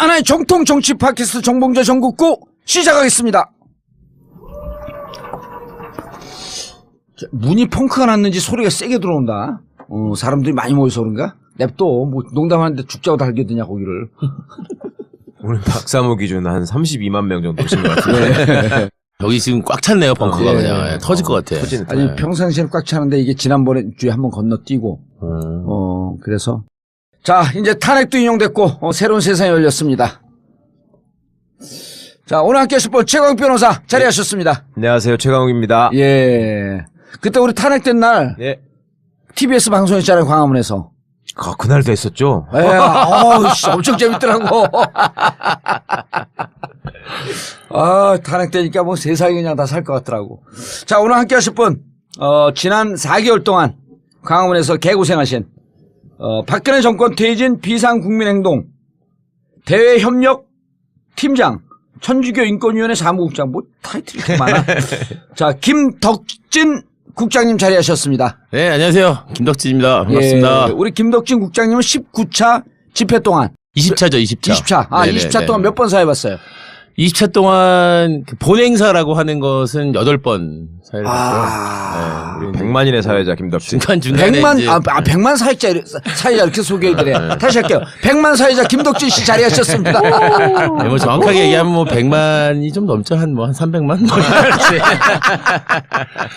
하나의 정통 정치 팟캐스트 정봉재 전국구 시작하겠습니다. 문이 펑크가 났는지 소리가 세게 들어온다. 사람들이 많이 모여서 그런가? 냅둬. 뭐 농담하는데 죽자고 달겨드냐 고기를. 오늘 박사모 기준 한 32만 명 정도 오신 것 같은데. 여기 지금 꽉 찼네요, 벙커가. 그냥. 터질 것 같아. 아니, 평상시에는 꽉 차는데 이게 지난번에 주에 한번 건너뛰고. 그래서. 자, 이제 탄핵도 인용됐고, 새로운 세상이 열렸습니다. 자, 오늘 함께 하실 분 최광욱 변호사 자리하셨습니다. 안녕하세요, 최강욱입니다. 예. 그때 우리 탄핵된 날. 예. TBS 방송했잖아요, 광화문에서. 그날도 했었죠? 예, 엄청 재밌더라고. 탄핵되니까 뭐 세상이 그냥 다 살 것 같더라고. 자, 오늘 함께 하실 분, 지난 4개월 동안 광화문에서 개고생하신, 박근혜 정권 퇴진 비상국민행동 대외협력 팀장, 천주교 인권위원회 사무국장, 뭐 타이틀이 좀 많아. 자, 김덕진 국장님 자리하셨습니다. 네, 안녕하세요. 김덕진입니다. 반갑습니다. 예, 우리 김덕진 국장님은 19차 집회 동안 20차죠, 20차. 20차. 네네, 20차 동안 몇 번 사회봤어요? 20차 동안 그 본행사라고 하는 것은 8번 사회를 했고요. 100만인의 사회자 김덕진. 중간중간에 100만 사회자 이렇게 소개해드려요. 다시 할게요. 100만 사회자 김덕진 씨 자리하셨습니다. 네, 뭐 정확하게 얘기하면 뭐 100만이 좀 넘죠. 한 300만?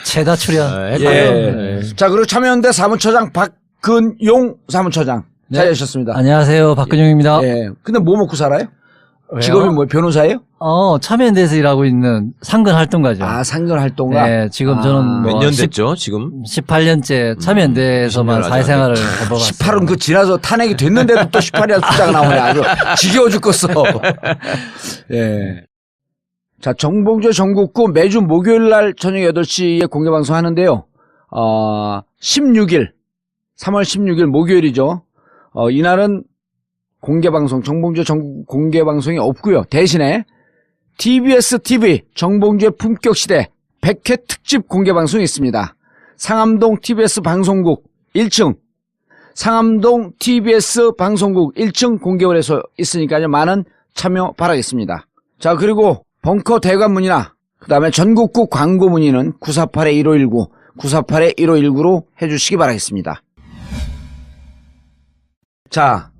최다 출연. 했고요. 예. 자, 그리고 참여연대 사무처장 박근용 사무처장 자리하셨습니다. 안녕하세요. 박근용입니다. 예. 근데 뭐 먹고 살아요? 왜요? 직업이 뭐 변호사예요? 참여연대에서 일하고 있는 상근 활동가죠. 상근 활동가? 네, 지금 저는 몇 년 됐죠, 지금? 18년째 참여연대에서만 20년 사회생활을 해보았어요. 18은 그 지나서 탄핵이 됐는데도 또 18이라는 숫자가 나오네. 아주 지겨워 죽겠어. 예. 자, 정봉재 전국구 매주 목요일 날 저녁 8시에 공개방송 하는데요. 3월 16일 목요일이죠. 이날은 공개방송, 정봉재 전국 공개방송이 없고요. 대신에 TBS TV 정봉재 품격시대 100회 특집 공개방송이 있습니다. 상암동 TBS 방송국 1층, 상암동 TBS 방송국 1층 공개홀에서 있으니까요. 많은 참여 바라겠습니다. 자, 그리고 벙커 대관 문의나 그 다음에 전국구 광고 문의는 948-1519, 948-1519로 해주시기 바라겠습니다. 자,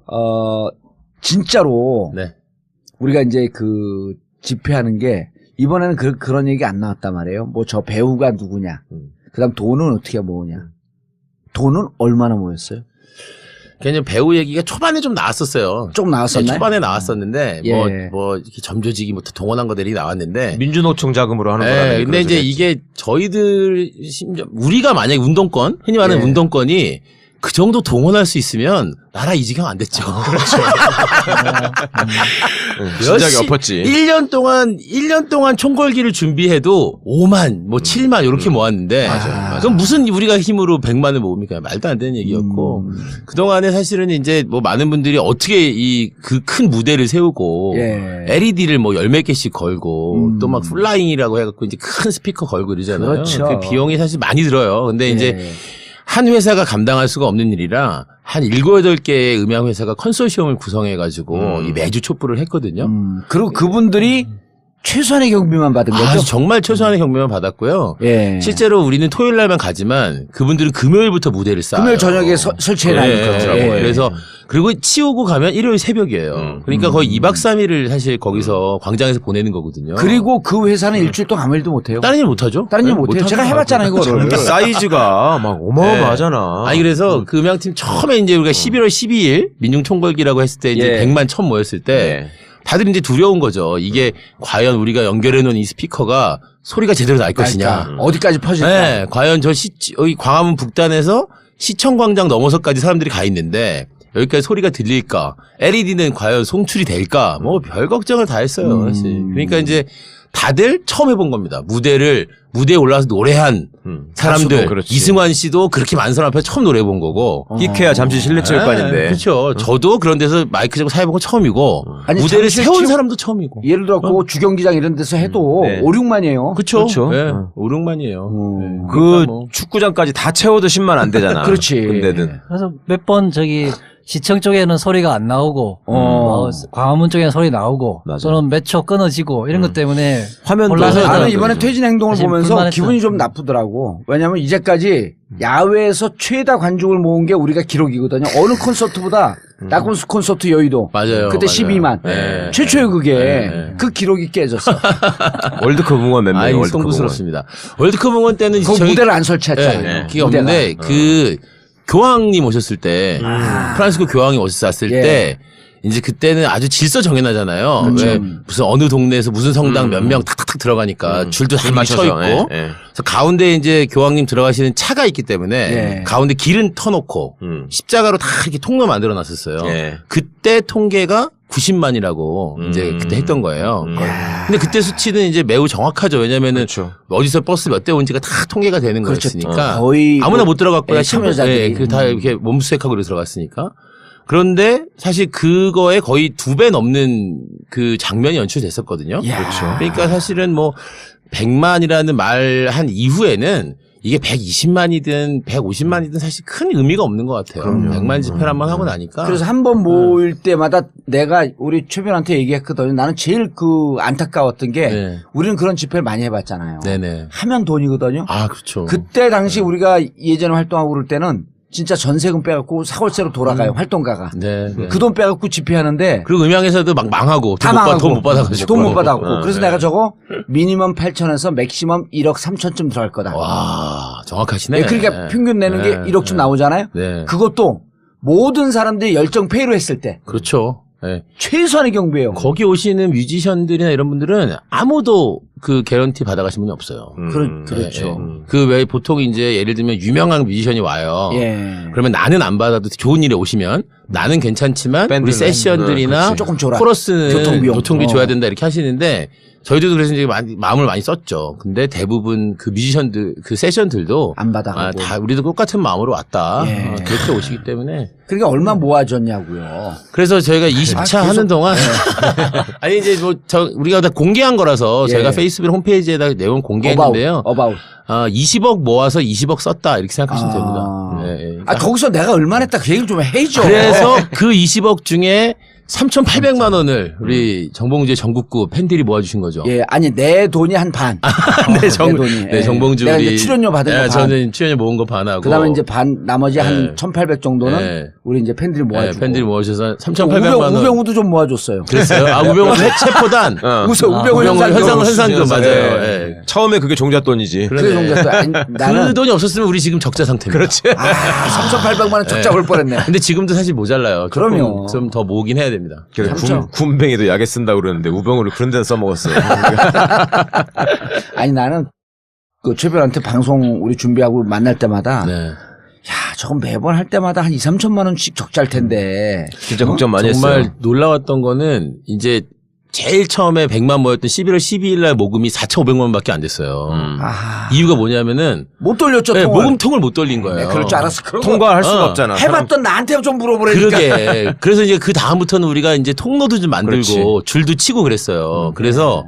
진짜로. 네. 우리가 이제 그 집회하는 게 이번에는 그런 얘기 안 나왔단 말이에요. 뭐 저 배우가 누구냐. 그 다음 돈은 어떻게 모으냐. 돈은 얼마나 모였어요? 그냥 배우 얘기가 초반에 좀 나왔었어요. 좀 나왔었나요? 네, 초반에 나왔었는데, 예. 이렇게 점조직이부터 동원한 것들이 나왔는데. 민주노총 자금으로 하는 거라며. 근데 이제 이게 저희들, 우리가 만약에 운동권, 흔히 말하는 운동권이 그 정도 동원할 수 있으면 나라 이 지경 안 됐죠. 그렇죠. 진작에 엎었지. 1년 동안 총궐기를 준비해도 5만, 7만 이렇게 모았는데. 그럼 무슨 우리가 힘으로 100만을 모읍니까? 말도 안 되는 얘기였고. 그동안에 사실은 이제 많은 분들이 어떻게 그 큰 무대를 세우고. LED를 10몇 개씩 걸고. 또 플라잉이라고 해갖고 이제 큰 스피커 걸고 이러잖아요. 그렇죠. 그 비용이 사실 많이 들어요. 근데 이제 한 회사가 감당할 수가 없는 일이라 한 7, 8개의 음향 회사가 컨소시엄을 구성해가지고 매주 촛불을 했거든요. 그리고 그분들이 최소한의 경비만 받은 거죠? 정말 최소한의 경비만 받았고요. 실제로 우리는 토요일 날만 가지만 그분들은 금요일부터 무대를 쌓아요. 금요일 저녁에 설치해놔요. 그래서 그리고 치우고 가면 일요일 새벽이에요. 그러니까 거의 2박 3일을 사실 거기서 광장에서 보내는 거거든요. 그리고 그 회사는 일주일 동안 아무 일도 못해요. 다른 일 못하죠? 다른 일 못해요. 제가 해봤잖아요, 이거를. 사이즈가 막 어마어마하잖아. 그래서 그 음향팀 처음에 이제 우리가 11월 12일 민중총궐기라고 했을 때 이제 100만 천 모였을 때 다들 이제 두려운 거죠. 이게 과연 우리가 연결해 놓은 이 스피커가 소리가 제대로 날 것이냐. 어디까지 퍼질까? 과연 여기 광화문 북단에서 시청광장 넘어서까지 사람들이 가 있는데 여기까지 소리가 들릴까? LED는 과연 송출이 될까? 별 걱정을 다 했어요, 사실. 그러니까 이제 다들 처음 해본 겁니다. 무대에 올라와서 노래한 사람들. 이승환 씨도 그렇게 많은 사람 앞에 처음 노래해본 거고. 끼케야 잠시 실내체육관인데. 그렇죠. 저도 그런 데서 마이크 잡고 사회본 거 처음이고. 아니, 무대를 세운 사람도 처음이고. 예를 들어 주경기장 이런 데서 해도 5, 6만이에요. 그렇죠. 5, 6만이에요. 축구장까지 다 채워도 10만 안 되잖아. 그렇지. 근데든. 그래서 몇 번 시청 쪽에는 소리가 안 나오고 광화문 쪽에는 소리 나오고 맞아요. 또는 몇 초 끊어지고 이런 것 때문에 화면도 혼란을 해서 나는 그래서 이번에 퇴진 행동을 사실 보면서 불만했어요. 기분이 좀 나쁘더라고. 왜냐면 이제까지 야외에서 최다 관중을 모은 게 우리가 기록이거든요. 어느 콘서트보다 나콘스 콘서트 여의도. 맞아요. 그때 맞아요. 12만. 네. 최초의 그게. 네. 그 기록이 깨졌어. 월드컵 응원 몇 명이 아이, 월드컵 응원. 송구스럽습니다. 월드컵 응원 때는 그 저희 무대를 안 설치했잖아요. 그게 무대가. 없는데 그 교황님 오셨을 때 프란시스코 교황이 오셨을 예. 때 이제 그때는 아주 질서 정연하잖아요. 그렇죠. 왜 무슨 어느 동네에서 무슨 성당 몇 명 탁탁탁 들어가니까 줄도 다 맞춰 있고. 예. 그래서 가운데 이제 교황님 들어가시는 차가 있기 때문에 예. 가운데 길은 터놓고 십자가로 다 이렇게 통로 만들어 놨었어요. 예. 그때 통계가 90만이라고 이제 그때 했던 거예요. 근데 그때 수치는 이제 매우 정확하죠. 왜냐면은 그렇죠. 어디서 버스 몇 대 온지가 다 통계가 되는 그렇죠. 거였으니까 거의 아무나 뭐, 못 들어갔고요. 예, 참여자들이. 다 이렇게 몸수색하고 그래 들어갔으니까. 그런데 사실 그거에 거의 2배 넘는 그 장면이 연출됐었거든요. 그렇죠. 그러니까 사실은 뭐 100만이라는 말 한 이후에는 이게 120만이든 150만이든 사실 큰 의미가 없는 것 같아요. 100만 집회를 한번 하고 나니까. 그래서 한 번 모일 때마다 내가 우리 최변한테 얘기했거든요. 나는 제일 그 안타까웠던 게 네. 우리는 그런 집회를 많이 해봤잖아요. 네네. 하면 돈이거든요. 아, 그렇죠. 그때 당시 우리가 예전에 활동하고 그럴 때는 진짜 전세금 빼갖고 사월세로 돌아가요. 활동가가. 네. 네. 그 돈 빼갖고 집회하는데 그리고 음향에서도 막 망하고 다 돈 못 망하고 받아가지고. 돈 못 받아갖고 어, 그래서 네. 내가 저거 미니멈 8천에서 맥시멈 1억 3천쯤 들어갈 거다. 와, 정확하시네. 예, 그러니까 평균 내는 게 네. 1억쯤 나오잖아요. 네. 그것도 모든 사람들이 열정 페이로 했을 때 그렇죠. 네. 최소한의 경비예요. 거기 오시는 뮤지션들이나 이런 분들은 아무도 그 개런티 받아가신 분이 없어요. 그렇죠. 그 외에 보통 이제 예를 들면 유명한 뮤지션이 와요. 예. 그러면 나는 안 받아도 좋은 일에 오시면 나는 괜찮지만 우리 밴드는, 세션들이나 그렇지. 조금 줘라. 코러스는 교통비용. 교통비 줘야 된다 이렇게 하시는데 저희들도 그래서 이제 마음을 많이 썼죠. 근데 대부분 그 뮤지션들 그 세션들도 안 받아가고. 다 우리도 똑같은 마음으로 왔다. 예. 그렇게 오시기 때문에 그러니까 얼마 모아졌냐고요. 그래서 저희가 20차 하는 동안 아니 이제 뭐 우리가 다 공개한 거라서 예. 저희가 페이스북 홈페이지에다 내용 공개했는데요. 어바웃. 20억 모아서 20억 썼다 이렇게 생각하시면 아. 됩니다. 예, 예. 그러니까 거기서 내가 얼마나 했다 그 얘기를 좀 해줘. 그래서 그 20억 중에 3,800만 원을 우리 정봉주의 전국구 팬들이 모아주신 거죠. 예, 아니 내 돈이 한 반. 네, 내 돈이. 네, 예. 정봉주 내가 우리 이제 출연료 받은 거 반. 저는 출연료 모은 거 반하고. 그다음에 이제 반 나머지 한 네. 1,800 정도는 네. 우리 이제 팬들이 모아주고. 팬들이 모아주셔서 3,800만 원. 우병우도 좀 모아줬어요. 그랬어요? 우병우 체포단. 우병우 우병우 현상금. 현상금 맞아요. 예. 예. 처음에 그게 종잣돈이지. 그래 정도. 나는 그 돈이 없었으면 우리 지금 적자 상태입니다. 그렇지. 3,800만 원 적자 볼 뻔했네. 근데 지금도 사실 모자라요. 그럼요. 좀 더 모으긴 해야 됩니다. 그래, 삼촌. 군뱅이도 약에 쓴다고 그러는데 우병우를 그런 데서 써먹었어요. 아니 나는 그 최별한테 방송 우리 준비하고 만날 때마다 네. 야, 저건 매번 할 때마다 한 2, 3천만 원씩 적자일 텐데. 진짜 걱정 많이 정말 했어요. 놀라웠던 거는 이제 제일 처음에 100만 모였던 11월 12일 날 모금이 4,500만 원밖에 안 됐어요. 아, 이유가 뭐냐면은 못 돌렸죠. 네, 통을. 모금통을 못 돌린 거예요. 네, 그럴 줄 알았어. 그런 거 통과할 수가 어. 없잖아. 해봤던 나한테 좀 물어보라니까. 그러게. 그래서 이제 그 다음부터는 우리가 이제 통로도 좀 만들고 그렇지. 줄도 치고 그랬어요. 네. 그래서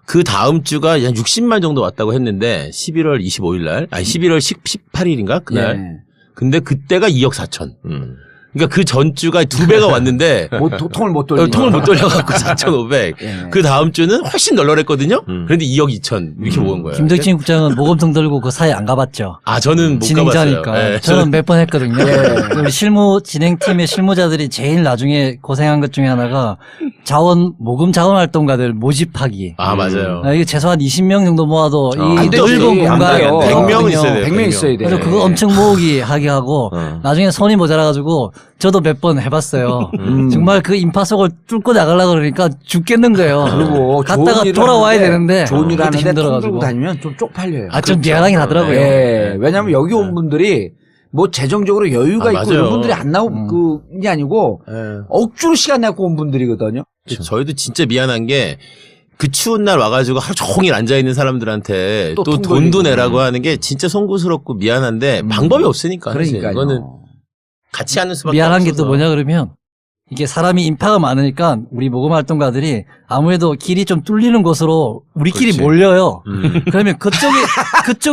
그 다음 주가 한 60만 정도 왔다고 했는데 11월 25일 날, 아니 11월 18일인가 그날. 예. 근데 그때가 2억 4천. 음. 그러니까 그 전주가 2배가 왔는데 통을 못 돌리고. 통을 못 돌려갖고 4,500. 예. 그 다음 주는 훨씬 널널했거든요. 그런데 2억 2천 이렇게 모은 거예요. 김덕진 국장은 모금통 들고 그 사이 안 가봤죠. 아 저는 못 진행자니까. 가봤어요. 예, 저는 몇 번 했거든요. 예. 우리 진행팀의 실무자들이 제일 나중에 고생한 것 중에 하나가 모금 자원 활동가들 모집하기. 아 맞아요. 이게 최소한 20명 정도 모아도 안 이 되지. 넓은 안 공간에 돼요. 100명은 있어야 돼요. 100명 있어야 돼. 그래서 그거 엄청 모으기 하게 하고 나중에 손이 모자라가지고 저도 몇 번 해봤어요. 정말 그 인파석을 뚫고 나가려고 그러니까 죽겠는 거예요. 그리고 갔다가 좋은 일을 돌아와야 하는데 되는데 좋은 일 그것도 하는데 통 들고 힘들어가지고. 다니면 좀 쪽팔려요. 아, 좀 미안하긴 하더라고요. 예. 왜냐면 여기 온 분들이 뭐 재정적으로 여유가 아, 있고 맞아요. 이런 분들이 안 나오고 그게 아니고 예. 억지로 시간 내고 온 분들이거든요. 저희도 진짜 미안한 게 그 추운 날 와가지고 하루 종일 앉아있는 사람들한테 또 또 통 돈도 돌리고. 내라고 하는 게 진짜 송구스럽고 미안한데 방법이 없으니까. 사실. 그러니까요. 이거는 같이 하는 수밖에 미안한 게 또 없어서. 뭐냐 그러면 이게 사람이 인파가 많으니까 우리 모금 활동가들이 아무래도 길이 좀 뚫리는 곳으로 우리끼리 그렇지. 몰려요. 그러면 그쪽에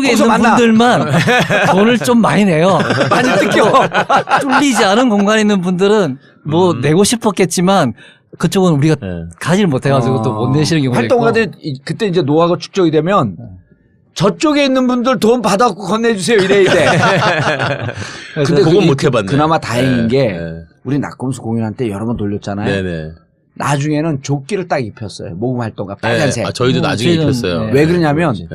거기서 있는 만나. 분들만 돈을 좀 많이 내요. 많이 뜯겨. 뚫리지 않은 공간에 있는 분들은 뭐 내고 싶었겠지만 그쪽은 우리가 네. 가지를 못해가지고 또 못 내시는 경우가 있고. 활동가들 그때 이제 노하우가 축적이 되면 저쪽에 있는 분들 돈 받아갖고 건네주세요 이래 이래. 근데 그건 못 해봤네. 그나마 다행인 게 네. 우리 낙검수 공연할 때 여러 번 돌렸잖아요. 네네. 나중에는 조끼를 딱 입혔어요. 모금 활동가 빨간색. 아, 저희도 나중에 저희는, 입혔어요. 네. 왜 그러냐면 네.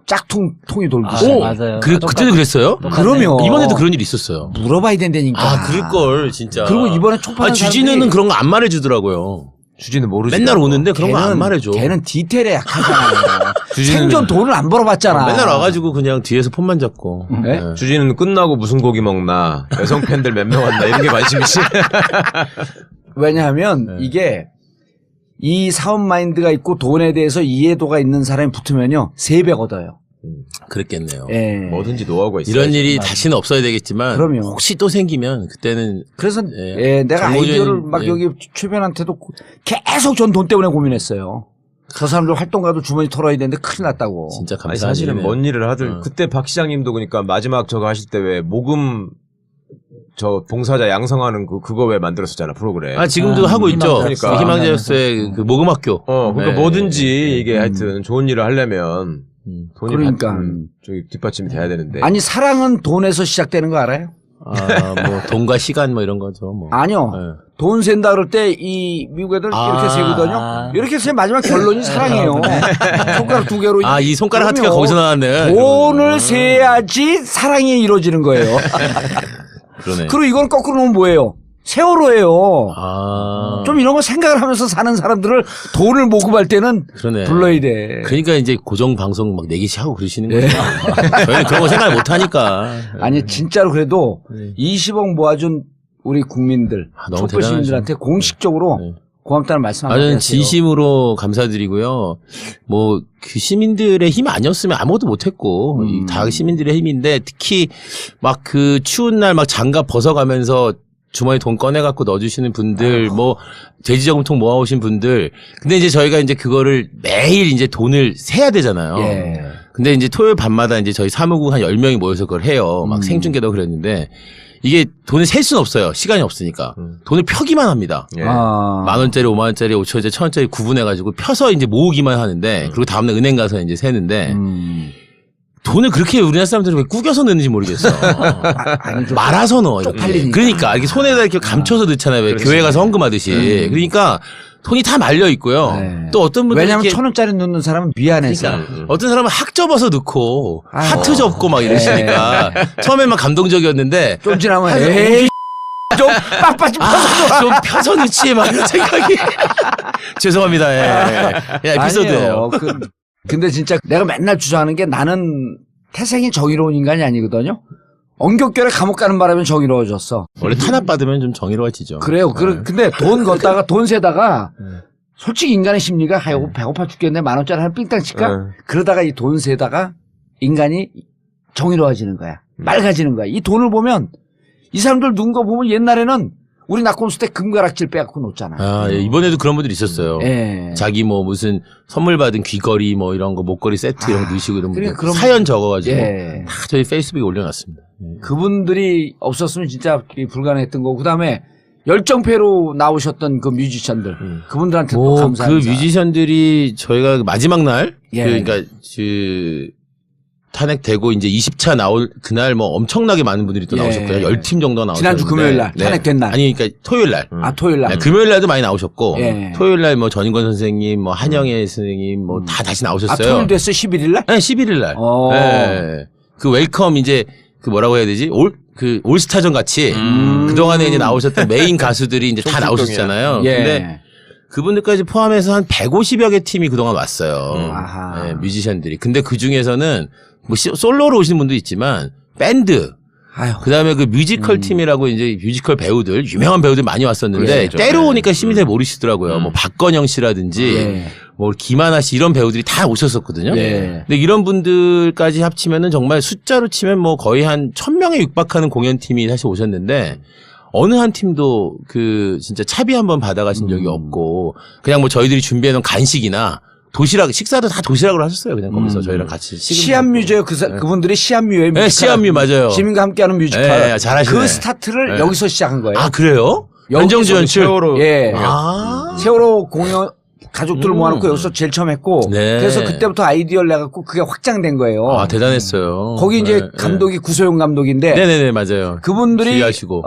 짝퉁통이 돌기 아, 시작해. 맞아요. 그때도 그랬어요? 그러면 이번에도 그런 일이 있었어요. 물어봐야 된다니까. 아, 그럴걸, 진짜. 그리고 이번에 촉발한 주진우는 사람들이 그런 거 안 말해주더라고요. 주진은 모르지. 맨날 오는데 그런 거 안 말해줘. 걔는 디테일에 약하잖아요. 주진우는- 생전 돈을 안 벌어봤잖아. 맨날 와가지고 그냥 뒤에서 폰만 잡고. 네? 네. 주진은 끝나고 무슨 고기 먹나, 여성 팬들 몇 명 왔나 이런 게 관심이지. 왜냐하면 네. 이게 이 사업 마인드가 있고 돈에 대해서 이해도가 있는 사람이 붙으면요 3배 얻어요. 그랬겠네요. 예. 뭐든지 노하우가 있어. 이런 일이 다시는 없어야 되겠지만 그럼요. 혹시 또 생기면 그때는 그래서 예. 예, 내가 정보전이- 아이디어를 막 예. 여기 최변한테도 계속 전 돈 때문에 고민했어요. 저 사람들 활동가도 주머니 털어야 되는데 큰일 났다고. 진짜 아니, 감사한 사실은 일이네요. 뭔 일을 하든 어. 그때 박 시장님도 그러니까 마지막 저거 하실 때 왜 모금 저 봉사자 양성하는 그거 왜 만들었었잖아 프로그램. 아, 지금도 하고 있죠. 그러니까. 희망자였어의 그 모금학교. 그러니까 네. 뭐든지 이게 하여튼 좋은 일을 하려면 돈이 그러니까. 저기 뒷받침이 돼야 되는데. 아니 사랑은 돈에서 시작되는 거 알아요? 아, 뭐 돈과 시간 뭐 이런 거죠. 뭐. 아니요. 네. 돈 센다 그럴 때 이 미국 애들 아. 이렇게 세거든요. 이렇게 세 마지막 결론이 사랑이에요. 손가락 2개로. 아, 이 손가락 하트가 그럼요. 거기서 나왔네. 돈을 세야지 사랑이 이루어지는 거예요. 그러네. 그리고 이건 거꾸로 놓으면 뭐예요? 세월호예요. 아. 좀 이런 거 생각을 하면서 사는 사람들을 돈을 모금할 때는 그러네. 불러야 돼. 그러니까 이제 고정 방송 막 4개씩 하고 그러시는 예. 거예요. 저희는 그런 거 생각 못 하니까. 아니 진짜로 그래도 네. 20억 모아준 우리 국민들, 아, 너무 촛불 시민들한테 공식적으로 네. 고맙다는 말씀 아, 한번 저는 해주세요. 진심으로 감사드리고요. 뭐, 그 시민들의 힘 아니었으면 아무것도 못했고, 다 시민들의 힘인데, 특히 막 그 추운 날 막 장갑 벗어가면서 주머니 돈 꺼내갖고 넣어주시는 분들, 뭐, 돼지저금통 모아오신 분들. 근데 이제 저희가 이제 그거를 매일 이제 돈을 세야 되잖아요. 예. 근데 이제 토요일 밤마다 이제 저희 사무국 한 10명이 모여서 그걸 해요. 막 생중계도 그랬는데, 이게 돈을 셀 수는 없어요. 시간이 없으니까. 돈을 펴기만 합니다. 예. 아. 10,000원짜리, 50,000원짜리, 5,000원짜리, 1,000원짜리 구분해가지고 펴서 이제 모으기만 하는데, 그리고 다음날 은행 가서 이제 세는데, 돈을 그렇게 우리나라 사람들이 왜 꾸겨서 넣는지 모르겠어. 아니, 좀 말아서 넣어. 이렇게. 쪽팔리니까. 그러니까, 이렇게 손에다 이렇게 감춰서 넣잖아요. 왜 교회 가서 헌금하듯이. 그러니까, 돈이 다 말려 있고요. 네. 또 어떤 분들은 왜냐면 이렇게 1,000원짜리 넣는 사람은 미안해서. 그러니까 어떤 사람은 학접어서 넣고 아유. 하트 접고 막 이러시니까 처음엔 막 감동적이었는데 좀 지나면 에이 좀 빡빡이 펴서 좀 펴서 넣지 막 이런 생각이 죄송합니다. 예. 예, 에피소드예요. 아니에요. 근데 진짜 내가 맨날 주장하는 게 나는 태생이 정의로운 인간이 아니거든요. 엉겹결에 감옥 가는 바람에 정의로워졌어. 원래 탄압 받으면 좀 정의로워지죠. 그래요. 근데 돈 걷다가 돈 세다가 솔직히 인간의 심리가 아이고 배고파 죽겠네 10,000원짜리 하나 삥땅 칠까? 그러다가 이 돈 세다가 인간이 정의로워지는 거야. 맑아지는 거야. 이 돈을 보면 이 사람들 눈 거 보면 옛날에는 우리 낙검수 때 금가락질 빼갖고 놓잖아. 아, 예, 이번에도 그런 분들 있었어요. 예. 자기 뭐 무슨 선물 받은 귀걸이 뭐 이런 거 목걸이 세트 이런 거 넣으시고 이런 분들 그러니까 그런 사연 적어가지고 예. 다 저희 페이스북에 올려놨습니다. 그분들이 없었으면 진짜 불가능했던 거고 그다음에 열정페로 나오셨던 그 뮤지션들 그분들한테 또 뭐, 감사 그 인사. 뮤지션들이 저희가 마지막 날, 예. 그러니까, 탄핵되고 이제 20차 나올 그날 뭐 엄청나게 많은 분들이 또 예. 나오셨고요. 10팀 정도 나오셨는데. 지난주 금요일 날, 탄핵된 날. 아니, 그러니까 토요일 날. 아 토요일 날. 네, 금요일 날도 많이 나오셨고, 예. 토요일 날 뭐 전인권 선생님, 뭐 한영애 선생님, 뭐 다 다시 아 나오셨어요. 토요일 됐어 11일 날? 네, 11일 날. 어. 네. 그 웰컴 이제 그 뭐라고 해야 되지? 올스타전 같이 그동안에 이제 나오셨던 메인 가수들이 이제 다 나오셨잖아요. 예. 근데 그분들까지 포함해서 한 150여 개 팀이 그동안 왔어요. 아하. 네, 뮤지션들이. 근데 그 중에서는 뭐 솔로로 오시는 분도 있지만 밴드, 아유. 그다음에 그 뮤지컬 팀이라고 이제 뮤지컬 배우들, 유명한 배우들 많이 왔었는데 그렇죠. 때로 오니까 심히 잘 모르시더라고요. 뭐 박건영 씨라든지 예. 뭐 김하나 씨 이런 배우들이 다 오셨었거든요. 예. 근데 이런 분들까지 합치면은 정말 숫자로 치면 뭐 거의 한 1,000명에 육박하는 공연팀이 사실 오셨는데 어느 한 팀도 그 진짜 차비 한번 받아가신 적이 없고 그냥 뭐 저희들이 준비해놓은 간식이나 도시락 식사도 다 도시락으로 하셨어요. 그냥 거기서 저희랑 같이 시암뮤죠. 그분들이 시암뮤예요. 네, 시암뮤 맞아요. 지민과 함께하는 뮤지컬. 네, 잘하시네. 그 스타트를 네. 여기서 시작한 거예요. 아 그래요? 연정지 연출. 세월호. 예. 아. 세월호 공연 가족들을 모아놓고 여기서 제일 처음 했고 네. 그래서 그때부터 아이디어를 내갖고 그게 확장된 거예요. 아 대단했어요. 거기 이제 네, 감독이 구소영 감독인데 네네네 맞아요. 그분들이 주의하시고.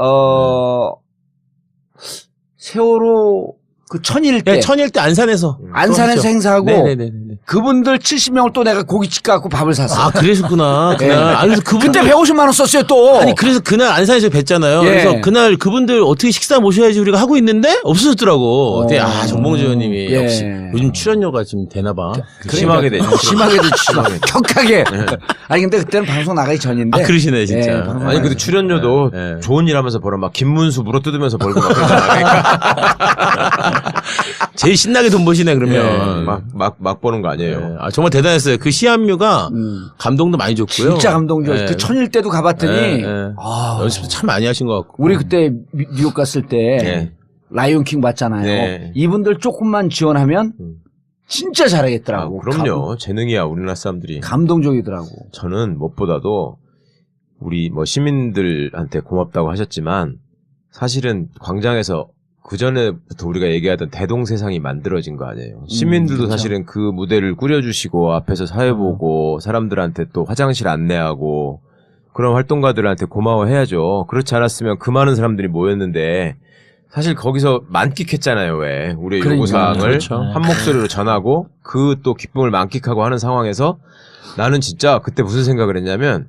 세월호 그 천일 때 네, 천일 때 안산에서 안산에서 행사하고 네네네. 그분들 70명을 또 내가 고깃집 가고 밥을 샀어. 아 그러셨구나. 예. 그날 아니, 그래서 그분들 그때 150만 원 썼어요 또. 아니 그래서 그날 안산에서 뵀잖아요. 예. 그래서 그날 그분들 어떻게 식사 모셔야지 우리가 하고 있는데 없어졌더라고. 근데 정봉주 의원님이 예. 역시 요즘 출연료가 좀 되나봐. 심하게 되죠. 심하게 됐지. 격하게. 아니 근데 그때는 방송 나가기 전인데. 아 그러시네 진짜. 예, 방송 아니 근데 출연료도 네. 좋은 일 하면서 벌어 막 김문수 물어뜯으면서 벌고 막 그러잖아요. 그러니까 제일 신나게 돈 버시네 그러면. 막 버는 거 아니에요. 예. 아, 정말 대단했어요. 그 시암뮤가 감동도 많이 줬고요. 진짜 감동적. 예. 그 천일 때도 가봤더니 예, 예. 아, 연습도 참 많이 하신 것 같고. 우리 그때 뉴욕 갔을 때 네. 라이온킹 봤잖아요. 네. 이분들 조금만 지원하면 진짜 아, 잘하겠더라고. 그럼요. 재능이야 우리나라 사람들이. 감동적이더라고. 저는 무엇보다도 우리 뭐 시민들한테 고맙다고 하셨지만 사실은 광장에서 그 전에부터 우리가 얘기하던 대동세상이 만들어진 거 아니에요. 시민들도 그렇죠. 사실은 그 무대를 꾸려주시고 앞에서 사회 보고 사람들한테 또 화장실 안내하고 그런 활동가들한테 고마워해야죠. 그렇지 않았으면 그 많은 사람들이 모였는데 사실 거기서 만끽했잖아요. 왜 우리의 그러니까요. 요구사항을 그렇죠. 한 목소리로 전하고 그 또 기쁨을 만끽하고 하는 상황에서 나는 진짜 그때 무슨 생각을 했냐면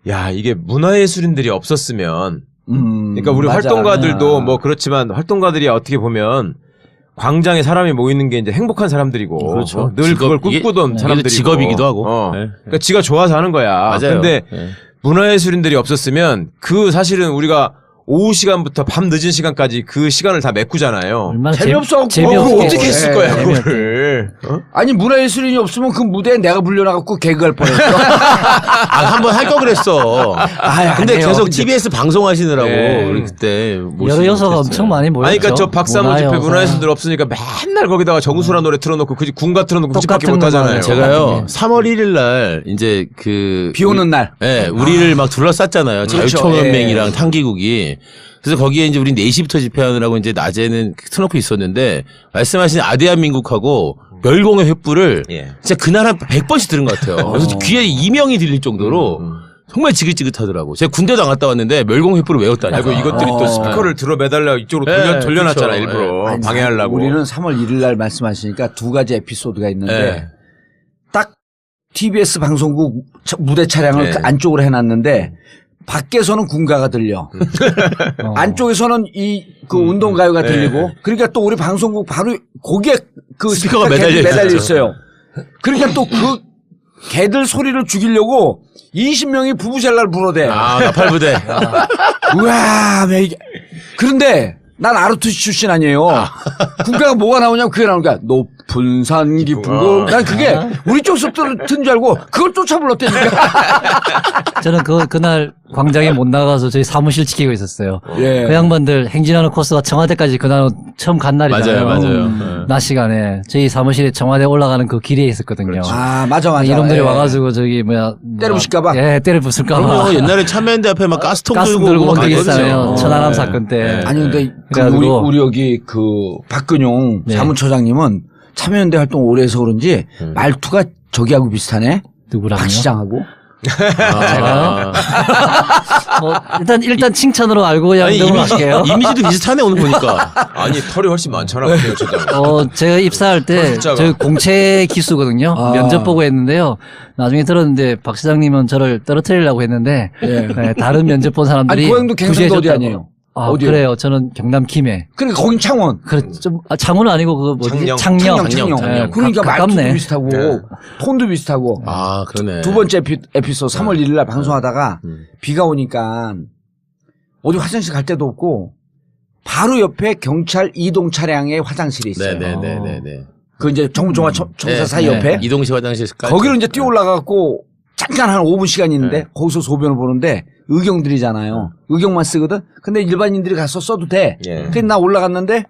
야 이게 문화예술인들이 없었으면 그러니까 우리 맞아. 활동가들도 뭐 그렇지만 활동가들이 어떻게 보면 광장에 사람이 모이는 게 이제 행복한 사람들이고 그렇죠. 늘 직업, 그걸 꿈꾸던 이게 사람들이고 직업이기도 하고. 네. 그러니까 지가 좋아서 하는 거야. 맞아요. 근데 네. 문화예술인들이 없었으면 그 사실은 우리가 오후 시간부터 밤 늦은 시간까지 그 시간을 다 메꾸잖아요. 얼마나 재미없어. 재미없게 그걸 어떻게 했을 예, 거야 재미없게. 그거를. 어? 아니 문화예술인이 없으면 그 무대에 내가 불려나갖고 개그할 뻔했어. 아, 한번 할 거 그랬어. 아, 근데 안 해요. 계속 이제. TBS 방송하시느라고 네. 우리 그때 여러 요소가 엄청 많이 모였죠. 아니, 그러니까 저 박사모 집회 문화여사. 문화예술인들 없으니까 맨날 거기다가 정수라 노래 틀어놓고 그 군가 틀어놓고 그 집밖에 똑같은 못 하잖아요. 것만 제가요 3월 1일 날 이제 그 비 오는 날. 예, 우리를 막 둘러쌌잖아요. 그렇죠. 자유총연맹이랑 예. 탄기국이. 그래서 거기에 이제 우리 4시부터 집회하느라고 이제 낮에는 틀어놓고 있었는데 말씀하신 아대한민국하고 멸공의 횃불을 예. 진짜 그날 한 100번씩 들은 것 같아요. 그래서 귀에 이명이 들릴 정도로 정말 지긋지긋하더라고. 제가 군대도 안 갔다 왔는데 멸공 횃불을 외웠다니까. 아이고 이것들이 또 스피커를 들어 매달려 이쪽으로 돌려놨잖아 그쵸. 일부러 아니, 방해하려고. 우리는 3월 1일 날 말씀하시니까 두 가지 에피소드가 있는데 예. 딱 TBS 방송국 무대 차량을 네. 그 안쪽으로 해놨는데 밖에서는 군가가 들려. 안쪽에서는 그 운동가요가 네. 들리고 그러니까 또 우리 방송국 바로 거기에 그 스피커가 스피커 매달려 매달려 있었죠. 있어요. 그러니까 또 그 개들 소리를 죽이려고 20명이 부부젤라를 불어대. 아, 나팔부대. 우와, 이게. 그런데 난 아르투시 출신 아니에요. 국가가 뭐가 나오냐면 그게 나오는 거야. 높은 산 깊은 곳. 난 그게 우리 쪽 속도를 튼 줄 알고 그걸 쫓아 불렀다니까. 저는 그날 광장에 못 나가서 저희 사무실 지키고 있었어요. 예. 그 양반들 행진하는 코스가 청와대까지 그날 처음 간 날이잖아요. 맞아요. 낮 시간에 저희 사무실에 청와대 올라가는 그 길에 있었거든요. 그렇죠. 아, 맞아. 이놈들이 예. 와가지고 저기 뭐야 때려 부실까봐? 예, 때려 부술까봐. 그럼요. 옛날에 참여연대 앞에 막 가스통 가스 들고 들고 막 온 적이 있잖아요. 그랬거든요. 천안함 네. 사건 때. 아니 근데 그 그래가지고 우리 여기 그 박근용 네. 사무처장님은 참여연대 활동 오래 해서 그런지 말투가 저기하고 비슷하네. 누구랑요? 박 시장하고. 제가 뭐 일단 칭찬으로 알고 그냥 아니, 넘어갈게요. 이미지도 비슷하네 오늘 보니까. 아니 털이 훨씬 많잖아. 그때요, 진짜. 제가 입사할 때 진짜가. 저희 공채 기수거든요. 아. 면접 보고 했는데요. 나중에 들었는데 박 시장님은 저를 떨어뜨리려고 했는데 예. 네, 다른 면접 본 사람들이 아니 고향도 경상도 어디 구제해줬다고. 아니에요? 아, 어디요? 그래요. 저는 경남 김해. 그러니까 거긴 창원. 좀 창원은 아니고 그 뭐지? 창녕. 창녕. 창녕. 예, 그러니까 가깝네. 말투도 비슷하고 네. 톤도 비슷하고. 아, 그러네. 두 번째 에피소드 3월 1일 날 방송하다가 비가 오니까 어디 화장실 갈 데도 없고 바로 옆에 경찰 이동 차량의 화장실이 있어요. 네네네네. 그 이제 정부종합청사 사이 네, 옆에 이동식 화장실까지. 거기로 이제 뛰어 올라가고 잠깐 한 5분 시간이 있는데 거기서 소변을 보는데 의경들이잖아요. 의경만 쓰거든. 근데 일반인들이 가서 써도 돼. 근데 나 올라갔는데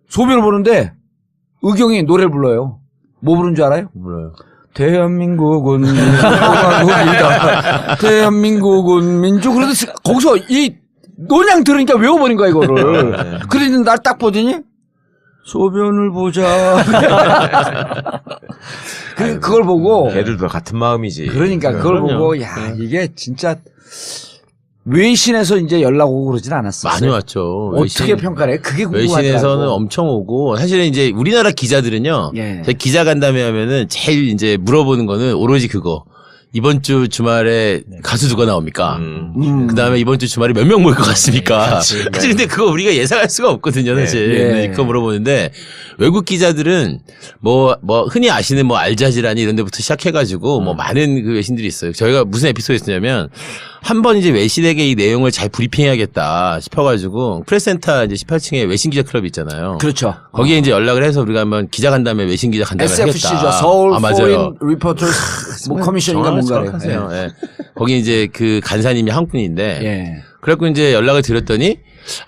소변을 보는데 의경이 노래를 불러요. 뭐 부른 줄 알아요? 몰라요. 대한민국은 민주국이다. 대한민국은 민주. 그러듯이 거기서 이 노냥 들으니까 외워버린 거야 이거를. 그러더니 날 딱 보더니 소변을 보자. 그걸 보고 걔들도 같은 마음이지. 그러니까 그걸 그럼요. 보고 야 이게 진짜 외신에서 이제 연락 오고 그러진 않았어요. 많이 왔죠. 어떻게 평가를 해? 그게 궁금하더라고. 외신에서는 엄청 오고 사실은 이제 우리나라 기자들은요. 예. 제가 기자 간담회 하면은 제일 이제 물어보는 거는 오로지 그거. 이번 주 주말에 가수 누가 나옵니까? 그다음에 이번 주 주말에 몇 명 모일 것 같습니까? 그치, 근데 그거 우리가 예상할 수가 없거든요, 사실. 예. 그거 물어보는데 외국 기자들은 뭐 흔히 아시는 뭐 알자지라니 이런 데부터 시작해가지고 뭐 많은 그 외신들이 있어요. 저희가 무슨 에피소드 있었냐면 한 번 이제 외신에게 이 내용을 잘 브리핑해야겠다 싶어가지고 프레스센터 이제 18층에 외신 기자 클럽 있잖아요. 그렇죠. 거기에 이제 연락을 해서 우리가 한번 기자 간담회 외신 기자 간담회 SFC죠. 하겠다. 서울 아, 포인 리포터스 뭐 커미션인가 뭔가래요. 하세요. 예. 거기 이제 그 간사님이 한 분인데 예. 그래갖고 이제 연락을 드렸더니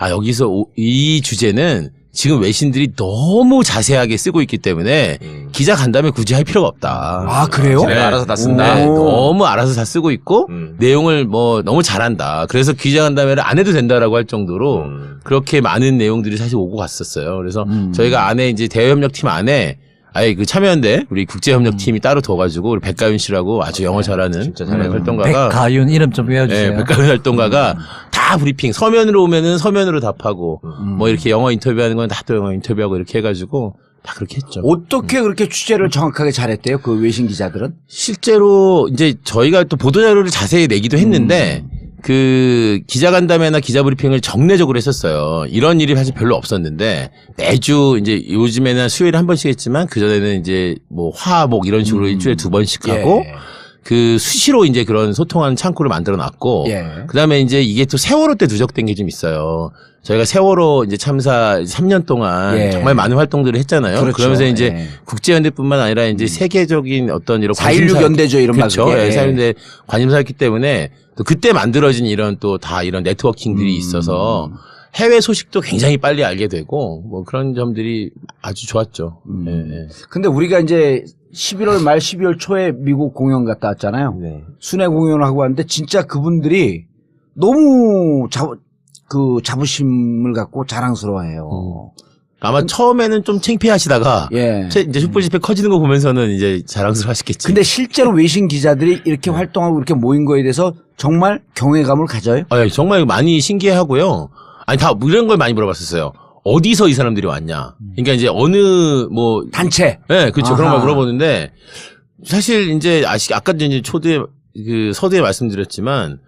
여기서 이 주제는 지금 외신들이 너무 자세하게 쓰고 있기 때문에 기자 간담회 굳이 할 필요가 없다. 아 그래요? 네, 알아서 다 쓴다. 네, 너무 알아서 다 쓰고 있고 내용을 뭐 너무 잘한다. 그래서 기자 간담회를 안 해도 된다라고 할 정도로 그렇게 많은 내용들이 사실 오고 갔었어요. 그래서 저희가 안에 이제 대외협력팀 안에 아예 그 참여연대 우리 국제협력팀이 따로 둬가지고 우리 백가윤 씨라고 아주 영어 잘하는 진짜 잘해요. 활동가가 백가윤 이름 좀 외워주세요. 네, 백가윤 활동가가 다 브리핑 서면으로 오면은 서면으로 답하고 뭐 이렇게 영어 인터뷰하는 건 다 또 영어 인터뷰하고 이렇게 해가지고 다 그렇게 했죠. 어떻게 그렇게 취재를 정확하게 잘했대요? 그 외신 기자들은? 실제로 이제 저희가 또 보도자료를 자세히 내기도 했는데 그 기자간담회나 기자브리핑을 정례적으로 했었어요. 이런 일이 사실 별로 없었는데 매주 이제 요즘에는 수요일에 한 번씩 했지만 그전에는 이제 뭐 화목 이런 식으로 일주일에 2번씩 하고 예. 그 수시로 이제 그런 소통하는 창구를 만들어 놨고 예. 그다음에 이제 이게 또 세월호 때 누적된 게 좀 있어요. 저희가 세월호 이제 참사 3년 동안 예. 정말 많은 활동들을 했잖아요. 그렇죠. 그러면서 이제 예. 국제연대뿐만 아니라 이제 세계적인 어떤 이런 4.16 연대죠, 이런 말 그렇죠. 그게. 4.16 관심사였기 때문에 또 그때 만들어진 이런 또 다 이런 네트워킹들이 있어서 해외 소식도 굉장히 빨리 알게 되고 뭐 그런 점들이 아주 좋았죠. 예, 예. 근데 우리가 이제 11월 말 12월 초에 미국 공연 갔다 왔잖아요. 네. 순회 공연을 하고 왔는데 진짜 그분들이 너무 자부심을 갖고 자랑스러워해요. 아마 처음에는 좀 창피하시다가 예. 이제 촛불 집회 커지는 거 보면서는 이제 자랑스러워하시겠지. 근데 실제로 외신 기자들이 이렇게 활동하고 이렇게 모인 거에 대해서 정말 경외감을 가져요? 정말 많이 신기해하고요. 아니 다 이런 걸 많이 물어봤었어요. 어디서 이 사람들이 왔냐. 그러니까 이제 어느 뭐 단체. 네, 그렇죠. 그런 아하. 걸 물어보는데 사실 이제 아까 이제 서두에 말씀드렸지만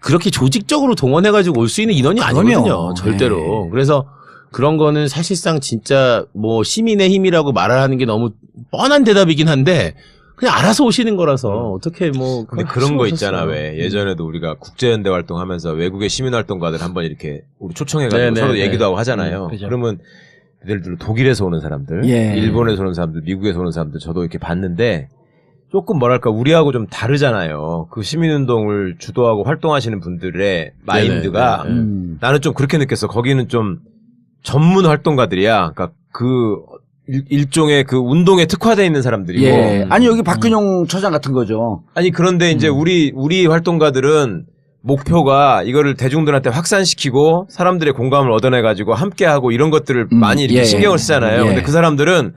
그렇게 조직적으로 동원해가지고 올 수 있는 인원이 그럼요. 아니거든요. 절대로. 네. 그래서 그런 거는 사실상 진짜 뭐 시민의 힘이라고 말을 하는 게 너무 뻔한 대답이긴 한데 그냥 알아서 오시는 거라서 어떻게 뭐. 근데 그런 거 있잖아. 왜 예전에도 우리가 국제연대 활동하면서 외국의 시민활동가들 한번 이렇게 우리 초청해가지고 네네, 서로 네. 얘기도 하고 하잖아요. 그죠. 그러면 예를 들어 독일에서 오는 사람들, 예. 일본에서 오는 사람들, 미국에서 오는 사람들 저도 이렇게 봤는데 조금 뭐랄까 우리하고 좀 다르잖아요. 그 시민운동을 주도하고 활동하시는 분들의 마인드가 네네. 나는 좀 그렇게 느꼈어. 거기는 좀 전문 활동가들이야. 그러니까 그 일종의 그 운동에 특화되어 있는 사람들이고. 예. 아니 여기 박근용 처장 같은 거죠. 아니 그런데 이제 우리 활동가들은 목표가 이거를 대중들한테 확산시키고 사람들의 공감을 얻어내가지고 함께하고 이런 것들을 많이 이렇게 예. 신경을 쓰잖아요. 예. 근데 그 사람들은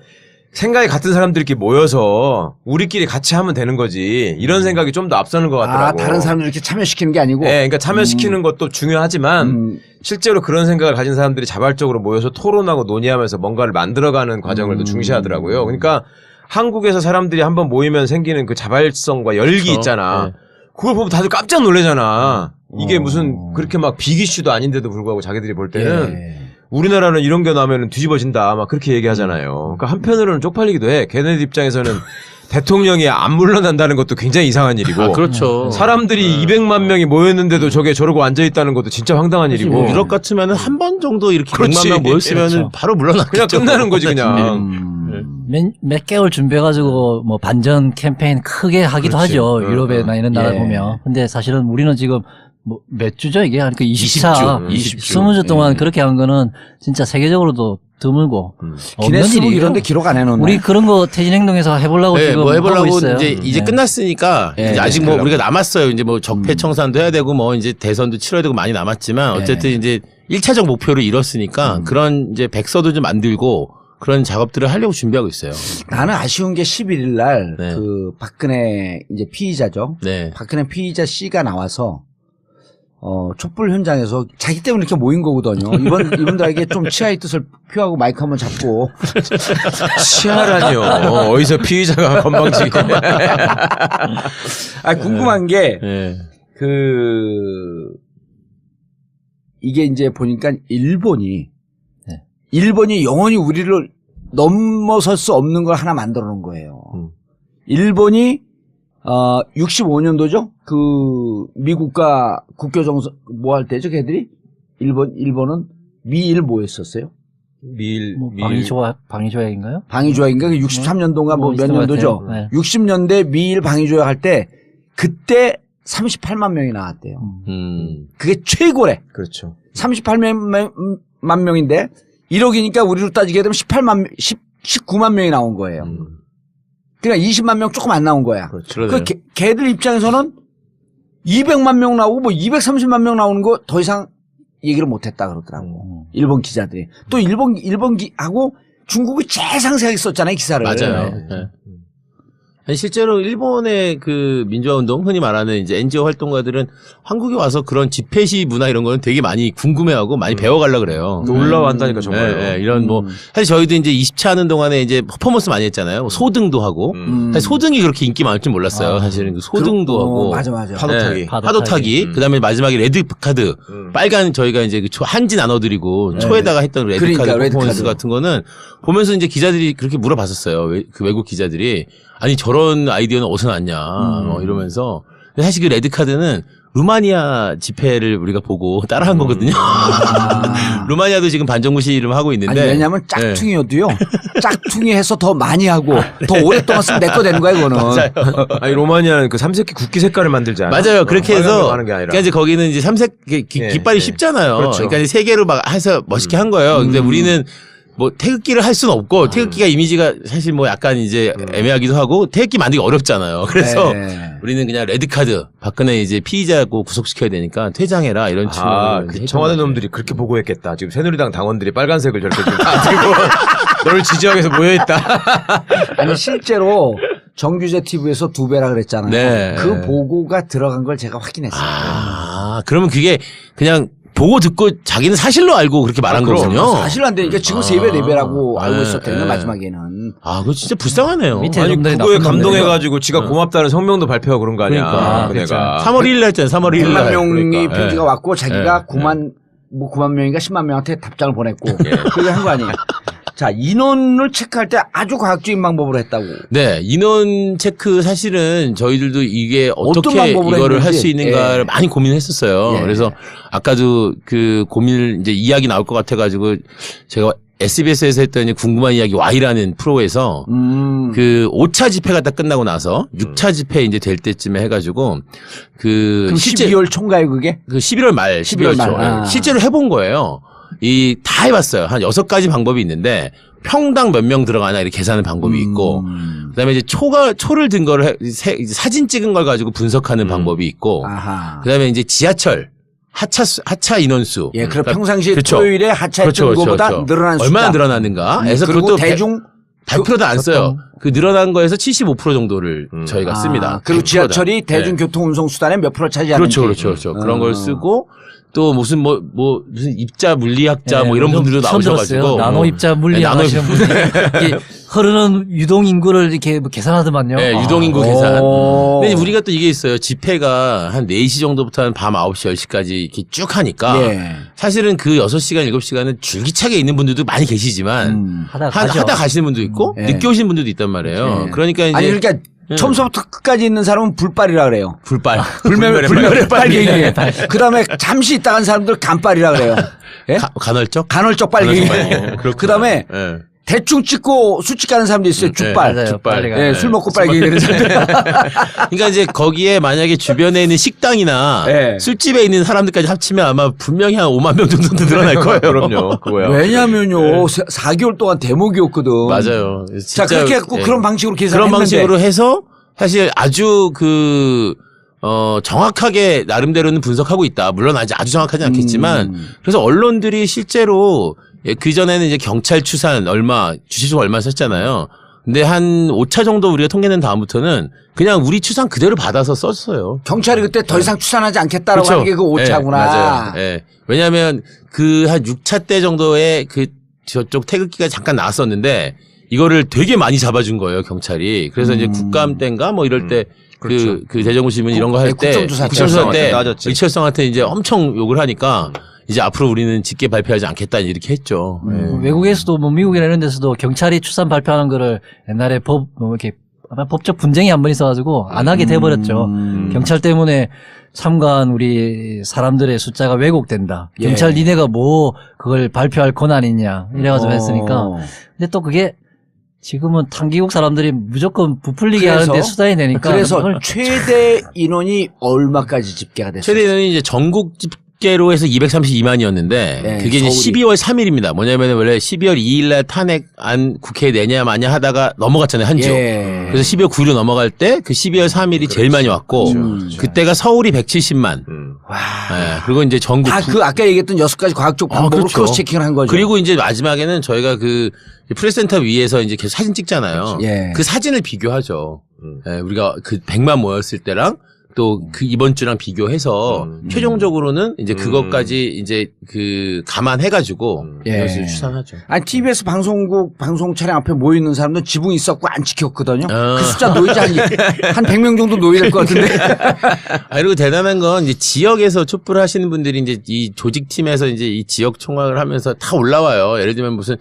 생각이 같은 사람들끼리 모여서 우리끼리 같이 하면 되는 거지. 이런 생각이 좀 더 앞서는 것 같더라고. 아 다른 사람들 이렇게 참여시키는 게 아니고. 예, 그러니까 참여시키는 것도 중요하지만 실제로 그런 생각을 가진 사람들이 자발적으로 모여서 토론하고 논의하면서 뭔가를 만들어가는 과정을 더 중시하더라고요. 그러니까 한국에서 사람들이 한번 모이면 생기는 그 자발성과 열기 그렇죠. 있잖아. 네. 그걸 보면 다들 깜짝 놀라잖아. 이게 무슨 그렇게 막 빅이슈도 아닌데도 불구하고 자기들이 볼 때는 예. 우리나라는 이런 게 나오면 뒤집어진다. 막 그렇게 얘기하잖아요. 그러니까 한편으로는 쪽팔리기도 해. 걔네들 입장에서는 대통령이 안 물러난다는 것도 굉장히 이상한 일이고. 그렇죠. 사람들이 200만 명이 모였는데도 저게 저러고 앉아있다는 것도 진짜 황당한 일이고. 뭐 유럽 같으면은 한 번 정도 이렇게 그렇지. 100만 명 모였으면은 그렇죠. 바로 물러났겠죠. 그냥 끝나는 거지, 그냥. 몇 개월 준비해가지고 뭐 반전 캠페인 크게 하기도 그렇지. 하죠. 유럽이나 이런 나라 예. 보면. 근데 사실은 우리는 지금 뭐 몇 주죠 이게? 그러니까 20차, 20주. 20주 동안 그렇게 한 거는 진짜 세계적으로도 드물고. 없는 기네스북 일이에요. 이런 데 기록 안 해놓네. 우리 그런 거 태진행동에서 해보려고 네, 지금 뭐 해보려고 하고 있어요. 이제 끝났으니까 예, 이제 아직 뭐 그러려고. 우리가 남았어요. 이제 뭐 적폐청산도 해야 되고 뭐 이제 대선도 치러야 되고 많이 남았지만 어쨌든 이제 1차적 목표를 이뤘으니까 그런 이제 백서도 좀 만들고 그런 작업들을 하려고 준비하고 있어요. 나는 아쉬운 게 11일 날 네. 그 박근혜 이제 피의자죠. 네. 박근혜 피의자 씨가 나와서 촛불 현장에서 자기 때문에 이렇게 모인 거거든요. 이분들에게 좀 치아의 뜻을 표하고 마이크 한번 잡고. 치아라니요. 어디서 피의자가 건방지게. 궁금한 게, 네. 이게 이제 보니까 일본이 네. 영원히 우리를 넘어설 수 없는 걸 하나 만들어 놓은 거예요. 일본이 65년도죠? 그 미국과 국교정선 뭐 할 때죠, 걔들이? 일본은 미일 뭐 했었어요? 뭐 방위조약인가요? 방위조약인가? 63년도인가 뭐 몇 있을 것 년도죠? 같아요. 네. 60년대 미일 방위조약 할 때 그때 38만 명이 나왔대요. 그게 최고래. 그렇죠. 38만 명인데 1억이니까 우리로 따지게 되면 19만 명이 나온 거예요. 그러니까 20만 명 조금 안 나온 거야. 그렇죠. 그 걔들 입장에서는 200만 명 나오고 뭐 230만 명 나오는 거 더 이상 얘기를 못 했다 그러더라고. 일본 기자들이. 또 하고 중국이 제일 상세하게 썼잖아요, 기사를. 맞아요. 네. 아니, 실제로 일본의 그 민주화 운동, 흔히 말하는 이제 NGO 활동가들은 한국에 와서 그런 집회 시 문화 이런 거는 되게 많이 궁금해하고 많이 배워가려고 그래요. 놀라워한다니까 정말로. 네, 네, 이런 뭐 사실 저희도 이제 20차 하는 동안에 이제 퍼포먼스 많이 했잖아요. 뭐 소등도 하고. 사실 소등이 그렇게 인기 많을 줄 몰랐어요. 사실은 그 소등도 하고. 맞아. 파도 타기. 파도 타기. 그다음에 마지막에 레드 카드. 빨간 저희가 이제 그 한지 나눠드리고 초에다가 했던 레드 그러니까, 카드 레드 퍼포먼스 카드. 같은 거는 보면서 이제 기자들이 그렇게 물어봤었어요. 그 외국 기자들이. 아니 저런 아이디어는 어디서 났냐. 뭐 이러면서. 근데 사실 그 레드 카드는 루마니아 집회를 우리가 보고 따라한 거거든요. 루마니아도 지금 반정부 시위를 하고 있는데. 아니, 왜냐면 짝퉁이어도요. 짝퉁이 해서 더 많이 하고 더 오랫동안 쓰면 내 거 되는 거야, 이거는. 맞아요. 아니 로마니아는 그 삼색기 국기 색깔을 만들지 않아요? 맞아요. 그렇게 해서 하는 게 아니라. 그러니까 이제 거기는 이제 삼색 깃발이 예. 쉽잖아요. 그렇죠. 그러니까 이제 세 개로 막 해서 멋있게 한 거예요. 근데 우리는 뭐 태극기를 할 수는 없고 태극기가 이미지가 사실 뭐 약간 이제 애매하기도 하고 태극기 만들기 어렵잖아요. 그래서 네. 우리는 그냥 레드 카드 박근혜 이제 피의자고 구속시켜야 되니까 퇴장해라 이런 아, 식으로 그 청와대 놈들이 그렇게 보고했겠다. 지금 새누리당 당원들이 빨간색을 저렇게 다 들고 너를 지지하기 위해서 모여있다. 아니, 실제로 정규제 TV에서 2배라 그랬잖아요. 네. 그 보고가 들어간 걸 제가 확인했어요. 아 그러면 그게 그냥 보고 듣고 자기는 사실로 알고 그렇게 말한 그럼. 거군요. 사실 안 되니까 지금 3배, 4배라고 알고 네, 있었대요, 네. 마지막에는. 아 그거 진짜 불쌍하네요. 밑에 아니 놈들이 그거에 나쁜 놈들이요. 감동해가지고 지가 고맙다는 성명도 발표하고 그런 거 아니야. 그러니까. 내가. 3월 1일 날 했잖아요. 3월 1일 100만 날. 명이 그러니까. 편지가 예. 왔고 자기가 예. 9만 명인가 10만 명한테 답장을 보냈고 그렇게 한 거 아니에요. 자, 인원을 체크할 때 아주 과학적인 방법으로 했다고. 네, 인원 체크 사실은 저희들도 이게 어떤 어떻게 방법으로 이거를 할 했는지. 수 있는가를 예. 많이 고민했었어요. 예. 그래서 아까도 그 고민을 이제 이야기 나올 것 같아가지고 제가 SBS에서 했던 이제 궁금한 이야기 Y라는 프로에서 그 5차 집회가 딱 끝나고 나서 6차 집회 이제 될 때쯤에 해가지고 그 그럼 실제 12월 총가요, 그게? 그 11월 말, 12월 11월 말. 초. 아. 실제로 해본 거예요. 다 해봤어요. 한 6가지 방법이 있는데 평당 몇 명 들어가나 이렇게 계산하는 방법이 있고 그다음에 이제 초를 든 거를 사진 찍은 걸 가지고 분석하는 방법이 있고 아하. 그다음에 이제 지하철 하차 인원수. 예, 그럼 그러니까 평상시 그렇죠. 토요일에 하차했던 것보다 늘어난 숫자. 얼마나 늘어나는가. 해서 그리고 그것도 대중 100%도 안 써요. 그 늘어난 거에서 75% 정도를 저희가 씁니다. 그리고 100%다. 지하철이 네. 대중교통 운송 수단의 몇 프로 차지하는지. 그렇죠. 그런 걸 쓰고 또 무슨 무슨 입자 물리학자 네, 뭐 이런 분들도 처음 나오셔가지고 들었어요. 나노 입자 물리 네, 나노 하시는 분들이 이게 흐르는 유동 인구를 이렇게 뭐 계산하더만요. 네, 아. 유동인구 계산. 오. 근데 우리가 또 이게 있어요. 집회가 한 4시 정도부터 한 밤 9시, 10시까지 이렇게 쭉 하니까 예. 사실은 그 6시간, 7시간은 줄기차게 있는 분들도 많이 계시지만 하다 가시는 분도 있고 예. 늦게 오시는 분들도 있단 말이에요. 예. 그러니까 이제 아니, 그러니까 처음부터 끝까지 있는 사람은 불빨이라 그래요. 불빨. 불멸의 빨갱이. 그 다음에 잠시 있다 간 사람들 간빨이라 그래요. 예? 간헐적? 간헐적 빨갱이. 간헐적 빨갱이. 그 다음에 예. 대충 찍고 술집 가는 사람도 있어요. 죽발. 맞아요. 죽발. 빨리 예, 술 먹고 빨리 되는 사람들. 그러니까 이제 거기에 만약에 주변에 있는 식당이나 네. 술집에 있는 사람들까지 합치면 아마 분명히 한 5만 명 정도 늘어날 거예요. 그럼요. 그거야. 왜냐면요. 4개월 동안 대목이었거든. 맞아요. 자, 진짜, 그렇게 해갖고 예. 그런 방식으로 그런 계산했는데. 방식으로 해서 사실 아주 정확하게 나름대로는 분석하고 있다. 물론 아주 정확하지 않겠지만 그래서 언론들이 실제로 그 전에는 이제 경찰 추산 주시수 얼마 썼잖아요. 근데 한 5차 정도 우리가 통계낸 다음부터는 그냥 우리 추산 그대로 받아서 썼어요. 경찰이 그때 더 이상 추산하지 않겠다라고 그렇죠. 하는 게 그 오차구나. 네, 맞아요. 예. 왜냐하면 그 한 6차 때 정도에 그 저쪽 태극기가 잠깐 나왔었는데 이거를 되게 많이 잡아준 거예요 경찰이. 그래서 이제 국감 때인가 뭐 이럴 때 그 대정부 신문 이런 거 할 때 국정조사 때 따졌지. 이철성한테 이제 엄청 욕을 하니까 이제 앞으로 우리는 짙게 발표하지 않겠다 이렇게 했죠. 외국에서도 뭐 미국이나 이런 데서도 경찰이 추산 발표하는 거를 옛날에 이렇게 아마 법적 분쟁이 한 번 있어가지고 안 하게 돼버렸죠. 경찰 때문에 참가한 우리 사람들의 숫자가 왜곡된다. 예. 경찰 니네가 뭐 그걸 발표할 권한이 있냐 이래가지고 했으니까. 근데 또 그게 지금은 탄기국 사람들이 무조건 부풀리게 그래서? 하는데 수단이 되니까. 그래서 그걸 최대 인원이 얼마까지 집계가 됐어요? 최대는 이제 전국 집계로 해서 232만이었는데 네, 그게 이제 서울이. 12월 3일입니다. 뭐냐면 원래 12월 2일날 탄핵안 국회에 내냐 마냐 하다가 넘어갔잖아요. 한 주. 예. 그래서 12월 9일로 넘어갈 때 그 12월 3일이 제일 많이 왔고 그때가 서울이 170만. 예, 그리고 이제 전국 다 그 아까 얘기했던 6가지 과학적 방법으로 그렇죠. 크로스 체킹을 한 거죠. 그리고 이제 마지막에는 저희가 그 프레스센터 위에서 이제 계속 사진 찍잖아요. 예. 그 사진을 비교하죠. 예, 우리가 그 100만 모였을 때랑 또 그 이번 주랑 비교해서 최종적으로는 이제 그것까지 이제 그 감안해가지고 예. 이것을 추산하죠. 아니 TBS 방송국 방송 차량 앞에 모여 있는 사람들은 지붕 있었고 안 지켰거든요. 아. 그 숫자 놓이지 한 100명 정도 놓여야 될 것 같은데. 아, 그리고 대단한 건 이제 지역에서 촛불을 하시는 분들이 이제 이 조직팀에서 이제 이 지역 총학을 하면서 다 올라와요. 예를 들면 무슨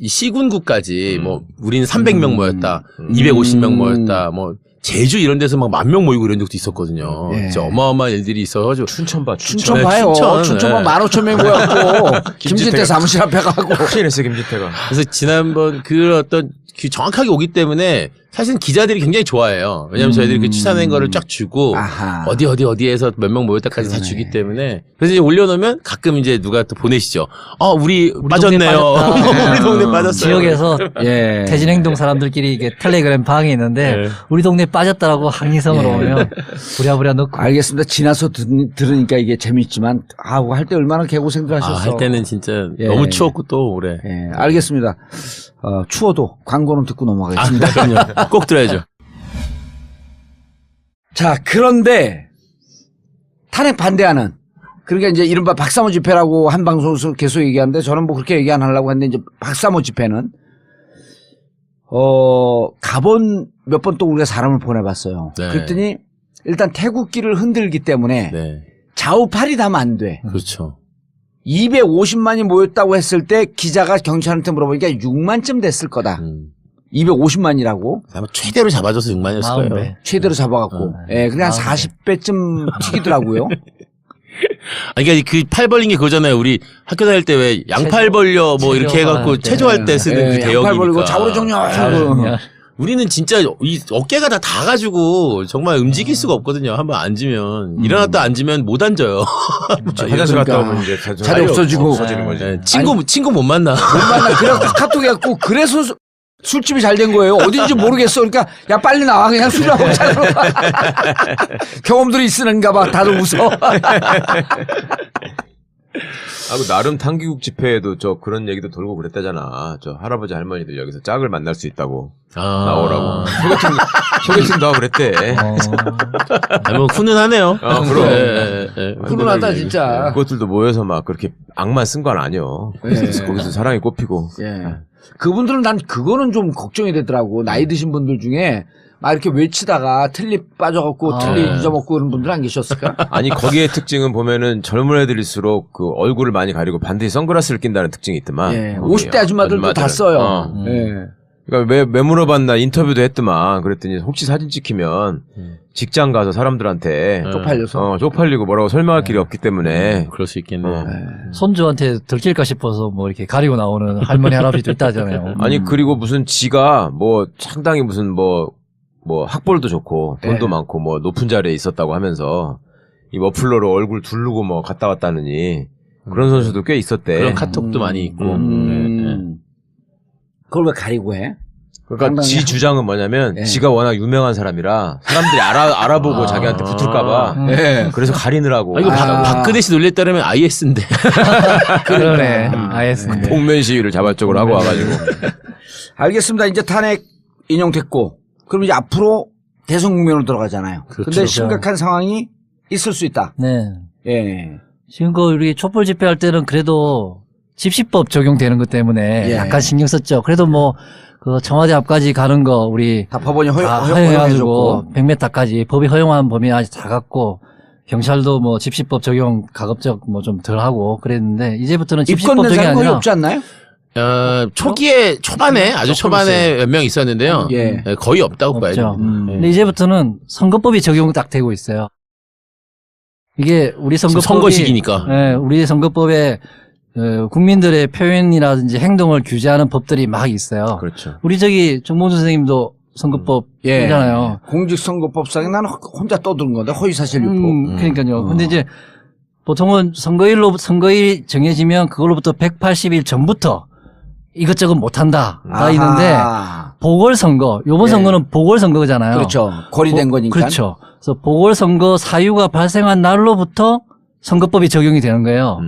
이 시군구까지 뭐 우리는 300명 모였다, 250명 모였다, 뭐 제주 이런 데서 막 10,000명 모이고 이런 적도 있었거든요. 예. 진짜 어마어마한 일들이 있어가지고 춘천 봐. 춘천 네, 봐요. 춘천. 춘천만 네. 15,000명 모였고 김진태 사무실 앞에 가고. 큰일 했어 김진태가. 그래서 지난번 그 어떤 그 정확하게 오기 때문에 사실 기자들이 굉장히 좋아해요. 왜냐하면 저희들이 그 추산한 거를 쫙 주고 아하. 어디에서 몇 명 모였다까지 다 주기 때문에 그래서 이제 올려놓으면 가끔 이제 누가 또 보내시죠. 우리 빠졌네요. 동네 우리 동네 빠졌어요. 지역에서 예. 태진행동 사람들끼리 이게 텔레그램 방이 있는데 네. 우리 동네 빠졌다라고 항의성으로 오면 부랴부랴 넣고. 알겠습니다. 지나서 들으니까 이게 재밌지만 할 때 얼마나 개고생들 하셨어. 할 때는 진짜 예. 너무 추웠고 또 올해. 예, 알겠습니다. 추워도 광고는 듣고 넘어가겠습니다. 그럼요. 꼭 들어야죠. 자, 그런데 탄핵 반대하는 그러니까 이제 이른바 박사모 집회라고 한 방송에서 계속 얘기하는데 저는 뭐 그렇게 얘기 안 하려고 했는데 이제 박사모 집회는 가본 몇 번 또 우리가 사람을 보내봤어요. 네. 그랬더니 일단 태극기를 흔들기 때문에 네. 좌우팔이 닿으면 안 돼. 그렇죠. 250만이 모였다고 했을 때 기자가 경찰한테 물어보니까 6만쯤 됐을 거다. 250만이라고 아마 최대로 잡아줘서 6만이었을 거예요. 40배. 최대로 잡아갖고. 예, 그냥 한 40배쯤 튀기더라고요. 아니, 그러니까 그 팔 벌린 게 그거잖아요. 우리 학교 다닐 때 왜 양팔 벌려 뭐 이렇게 해갖고 체조할 때 쓰는 그 대역이니까. 양팔 벌리고 좌우로 정렬. 우리는 진짜 이 어깨가 다 닿아가지고 정말 움직일 수가 없거든요. 한번 앉으면 일어났다 앉으면 못 앉아요. 화장실 갔다 그러니까. 오면 이제 자리 없어지고. 없어지는 거지. 네, 친구 못 만나. 못 만나. 그래갖고 카톡 해갖고 그래서 술집이 잘 된 거예요. 어딘지 모르겠어. 그러니까 야 빨리 나와 그냥 술 한번 먹자. 경험들이 있으는가 봐. 다들 웃어. 그 나름 탄기국 집회에도 그런 얘기도 돌고 그랬다잖아. 할아버지 할머니들 여기서 짝을 만날 수 있다고 나오라고. 소개팅도 하고 그랬대. 뭐 훈훈하네요. 그럼. 훈훈하다 진짜. 그것들도 모여서 막 그렇게 악만 쓴 건 아니요. 그래서 거기서 사랑이 꽃피고. 예. 그분들은 난 그거는 좀 걱정이 되더라고. 나이 드신 분들 중에 막 이렇게 외치다가 틀니 빠져갖고 틀니 잊어먹고 그런 분들 안 계셨을까? 아니 거기의 특징은 보면은 젊은 애들일수록 그 얼굴을 많이 가리고 반드시 선글라스를 낀다는 특징이 있더만. 예. 거기 50대 아줌마들도 다 써요. 어. 예. 그러니까 왜 물어봤나 인터뷰도 했더만 그랬더니 혹시 사진 찍히면 직장 가서 사람들한테 쪽팔려서 쪽팔리고 뭐라고 설명할 길이 없기 때문에 그럴 수 있겠네. 손주한테 들킬까 싶어서 뭐 이렇게 가리고 나오는 할머니 할아버지도 있다잖아요. 아니 그리고 무슨 지가 뭐 상당히 무슨 뭐 학벌도 좋고 돈도 많고 뭐 높은 자리에 있었다고 하면서 이 머플러로 얼굴 두르고 뭐 갔다 왔다느니 그런 선수도 꽤 있었대. 그런 카톡도 많이 있고. 그걸 왜 가리고 해? 그러니까 상당히 지 주장은 뭐냐면 네. 지가 워낙 유명한 사람이라 사람들이 알아보고 자기한테 붙을까봐 그래서 가리느라고. 이거 박근혜 씨 논리에 따르면 IS인데. 그러네. 알겠습니다. 복면 시위를 자발적으로 하고 와가지고. 알겠습니다. 이제 탄핵 인용됐고 그럼 이제 앞으로 대선 국면으로 들어가잖아요. 그렇죠. 근데 심각한 상황이 있을 수 있다. 네. 예. 지금 우리 촛불 집회할 때는 그래도 집시법 적용되는 것 때문에 예. 약간 신경 썼죠. 그래도 뭐 그 청와대 앞까지 가는 거 우리 다 법원이 다 허용해줬고. 허용해가지고 100m까지 법이 허용한 범위 아직 다 갔고 경찰도 뭐 집시법 적용 가급적 뭐 좀 덜 하고 그랬는데 이제부터는 집시법 입건 낸 적용이 사람 거의 아니라 없지 않나요? 초반에 아주 초반에 몇 명 있었는데요. 예. 거의 없다고 봐야죠. 없죠. 근데 이제부터는 선거법이 적용 딱 되고 있어요. 이게 우리 선거법이 선거 시기니까. 예, 우리 선거법에 국민들의 표현이라든지 행동을 규제하는 법들이 막 있어요. 그렇죠. 우리 정몽준 선생님도 선거법이잖아요. 공직선거법상에 나는 혼자 떠드는 건데 허위사실 유포. 그러니까요. 근데 이제 보통은 선거일 정해지면 그걸로부터 180일 전부터 이것저것 못한다가 있는데 보궐선거, 요번 예. 선거는 보궐선거잖아요. 그렇죠. 거리된 거니까. 그렇죠. 그래서 보궐선거 사유가 발생한 날로부터 선거법이 적용이 되는 거예요.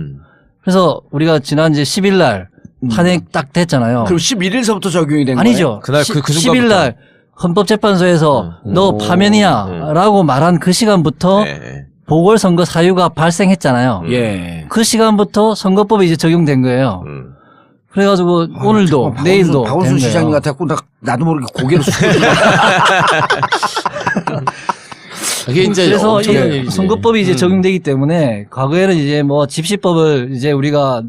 그래서 우리가 지난 이제 10일 날 탄핵 딱 됐잖아요. 그럼 11일서부터 적용이 된 거예요? 아니죠. 그날 그 10일 날 헌법재판소에서 너 파면이야 라고 말한 그 시간부터 네. 보궐선거 사유가 발생했잖아요. 예. 그 시간부터 선거법이 이제 적용된 거예요. 그래가지고 오늘도 내일도 박원순 된 시장님 거예요. 같았고 나도 모르게 고개를 숙이고 이게 이제 그래서 엄청난 이 일이지. 선거법이 이제 적용되기 때문에 과거에는 이제 뭐 집시법을 이제 우리가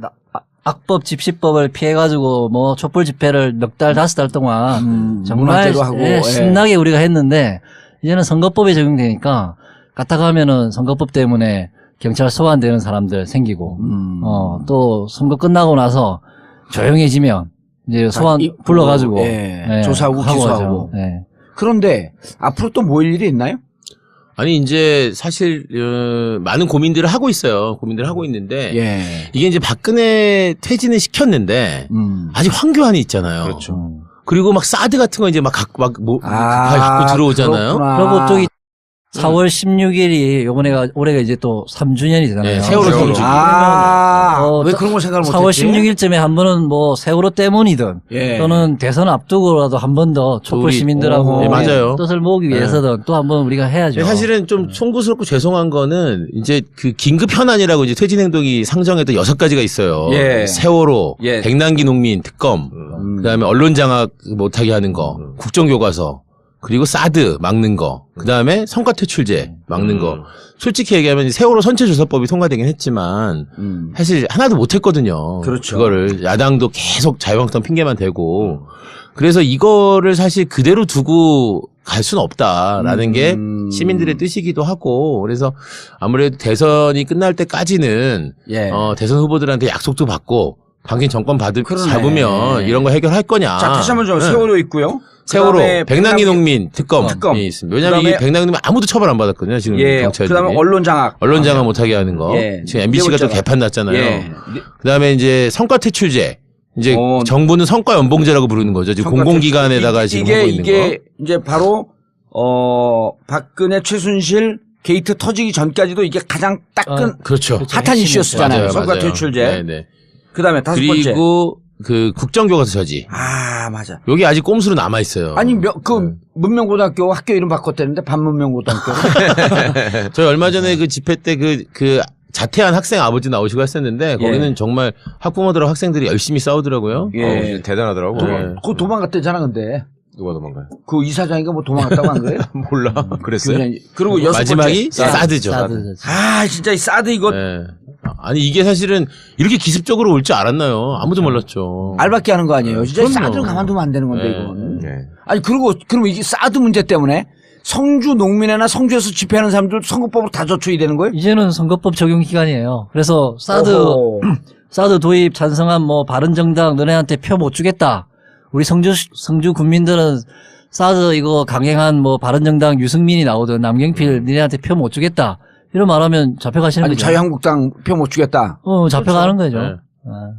악법 집시법을 피해가지고 뭐 촛불 집회를 넉 달, 5달 동안 정말 문화제로 하고, 예, 신나게 우리가 했는데 이제는 선거법에 적용되니까 갔다 가면은 선거법 때문에 경찰 소환되는 사람들 생기고 또 선거 끝나고 나서 조용해지면 이제 소환 불러가지고 예. 조사하고 하고 기소하고. 하죠. 예. 그런데 앞으로 또 모일 일이 있나요? 아니 이제 사실 많은 고민들을 하고 있어요. 고민들을 하고 있는데 예. 이게 이제 박근혜 퇴진을 시켰는데 아직 황교안이 있잖아요. 그렇죠. 그리고 막 사드 같은 거 이제 막 갖고 들어오잖아요. 그렇구나. 그리고 저기 4월 16일이 요번에가 올해가 이제 또 3주년이 되잖아요. 네, 세월호 세월호. 정지. 왜 그런 걸 생각을 4월 못했지? 16일쯤에 한 번은 뭐 세월호 때문이든 예. 또는 대선 앞두고라도 한 번 더 촛불 우리- 시민들하고 네, 맞아요. 뜻을 모으기 위해서든 또 한 번 우리가 해야죠. 사실은 좀 송구스럽고 죄송한 거는 이제 그 긴급 현안이라고 이제 퇴진 행동이 상정했던 6가지가 있어요. 예. 세월호, 예. 백남기 농민 특검, 그다음에 언론 장악 못하게 하는 거, 국정교과서, 그리고 사드 막는 거, 그다음에 성과 퇴출제 막는 거. 솔직히 얘기하면 세월호 선체조사법이 통과되긴 했지만 사실 하나도 못했거든요. 그렇죠. 그거를 야당도 계속 자유한국당 핑계만 대고 그래서 이거를 사실 그대로 두고 갈 수는 없다라는 게 시민들의 뜻이기도 하고 그래서 아무래도 대선이 끝날 때까지는 예. 대선 후보들한테 약속도 받고 당신 정권 그러네. 잡으면 이런 거 해결할 거냐. 자, 다시 한번 좀 네. 세월호 있고요. 세월호, 그다음에 백남기 농민 특검이 특검. 있습니다. 왜냐하면 그다음에- 이 백남기 농민 아무도 처벌 안 받았거든요. 지금 예. 경찰들이. 그다음에 언론 장악. 언론 장악 못하게 하는 거. 예. 지금 MBC가 또 미디어 개판 났잖아요. 예. 그다음에 이제 성과 퇴출제. 이제 정부는 성과 연봉제라고 부르는 거죠. 지금 공공기관에다가 지금 하고 있는 거. 이게 이제 바로 박근혜 최순실 게이트 터지기 전까지도 이게 가장 따끈 그렇죠. 핫한 이슈였잖아요. 맞아요, 성과 맞아요. 퇴출제. 네네. 그다음에 5번째. 그리고 그 국정교과서 저지. 아, 맞아. 여기 아직 꼼수로 남아 있어요. 아니 문명고등학교 학교 이름 바꿨다는데 반문명고등학교. 저희 얼마 전에 그 집회 때 그 자퇴한 학생 아버지 나오시고 했었는데 거기는 정말 학부모들하고 학생들이 열심히 싸우더라고요. 예. 대단하더라고. 그거 도망갔대잖아 근데. 누가 도망가요? 그 이사장이가 뭐 도망갔다고 한 거예요? 몰라. 그랬어요? 그리고 6번째. 마지막이 사드죠. 사드. 아, 진짜 이 사드 이거 네. 아니 이게 사실은 이렇게 기습적으로 올 줄 알았나요? 아무도 몰랐죠. 알밖에 하는 거 아니에요. 진짜 그럼요. 사드를 가만두면 안 되는 건데 네. 이건. 네. 아니 그리고 그럼 이게 사드 문제 때문에 성주 농민회나 성주에서 집회하는 사람들 선거법으로 다 저촉이 되는 거예요? 이제는 선거법 적용 기간이에요. 그래서 어허. 사드 도입 찬성한 뭐 바른정당 너네한테 표 못 주겠다. 우리 성주 군민들은 사드 이거 강행한 뭐 바른정당 유승민이 나오든 남경필 너네한테 표 못 주겠다. 이런 말하면 잡혀가시는 아니 거죠. 자유한국당 표 못 주겠다. 잡혀가는 거죠. 네. 아.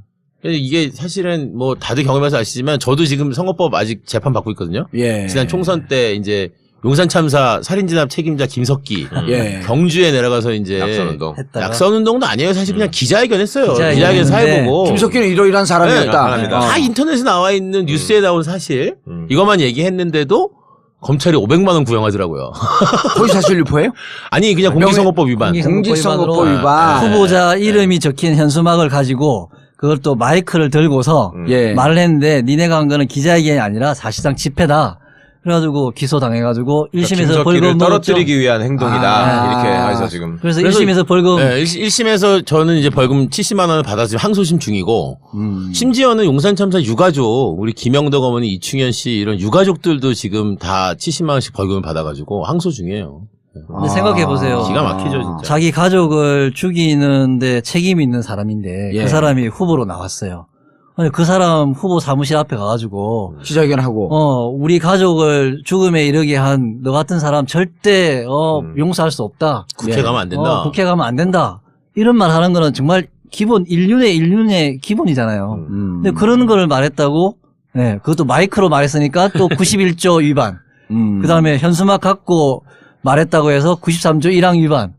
이게 사실은 뭐 다들 경험해서 아시지만 저도 지금 선거법 아직 재판 받고 있거든요. 예. 지난 총선 때 이제 용산 참사 살인진압 책임자 김석기 예. 경주에 내려가서 이제 약선운동. 했다가 약선운동도 아니에요. 사실 그냥 기자회견 했어요. 기자회견 기자회견 사회 했는데 보고 김석기는 이러이러한 사람이었다. 사람이다. 다 인터넷에 나와 있는 뉴스에 나온 사실 이것만 얘기했는데도 검찰이 500만 원 구형하더라고요. 거의 사실 유포예요? 아니 그냥 공직선거법 위반. 공직선거법 위반으로. 위반. 후보자 이름이 적힌 현수막을 가지고 그걸 또 마이크를 들고서 예. 말을 했는데 니네가 한 거는 기자회견이 아니라 사실상 집회다. 그래가지고 기소당해가지고 1심에서 김석기를 벌금 떨어뜨리기 위한 행동이다. 아. 이렇게 해서 지금. 그래서 그래서 1심에서 벌금 네, 1심에서 저는 이제 벌금 70만 원을 받아서 지금 항소심 중이고 심지어는 용산 참사 유가족 우리 김영덕 어머니 이충현 씨 이런 유가족들도 지금 다 70만 원씩 벌금을 받아가지고 항소 중이에요. 근데 생각해보세요. 기가 막히죠 진짜. 자기 가족을 죽이는데 책임이 있는 사람인데 예. 그 사람이 후보로 나왔어요. 아니 그 사람 후보 사무실 앞에 가가지고 기자회견하고. 우리 가족을 죽음에 이르게 한 너 같은 사람 절대 용서할 수 없다. 국회 가면 안 된다. 국회 가면 안 된다. 이런 말 하는 거는 정말 기본 인륜의 기본이잖아요. 근데 그런 걸 말했다고 네, 그것도 마이크로 말했으니까 또 91조 위반. 그다음에 현수막 갖고 말했다고 해서 93조 1항 위반.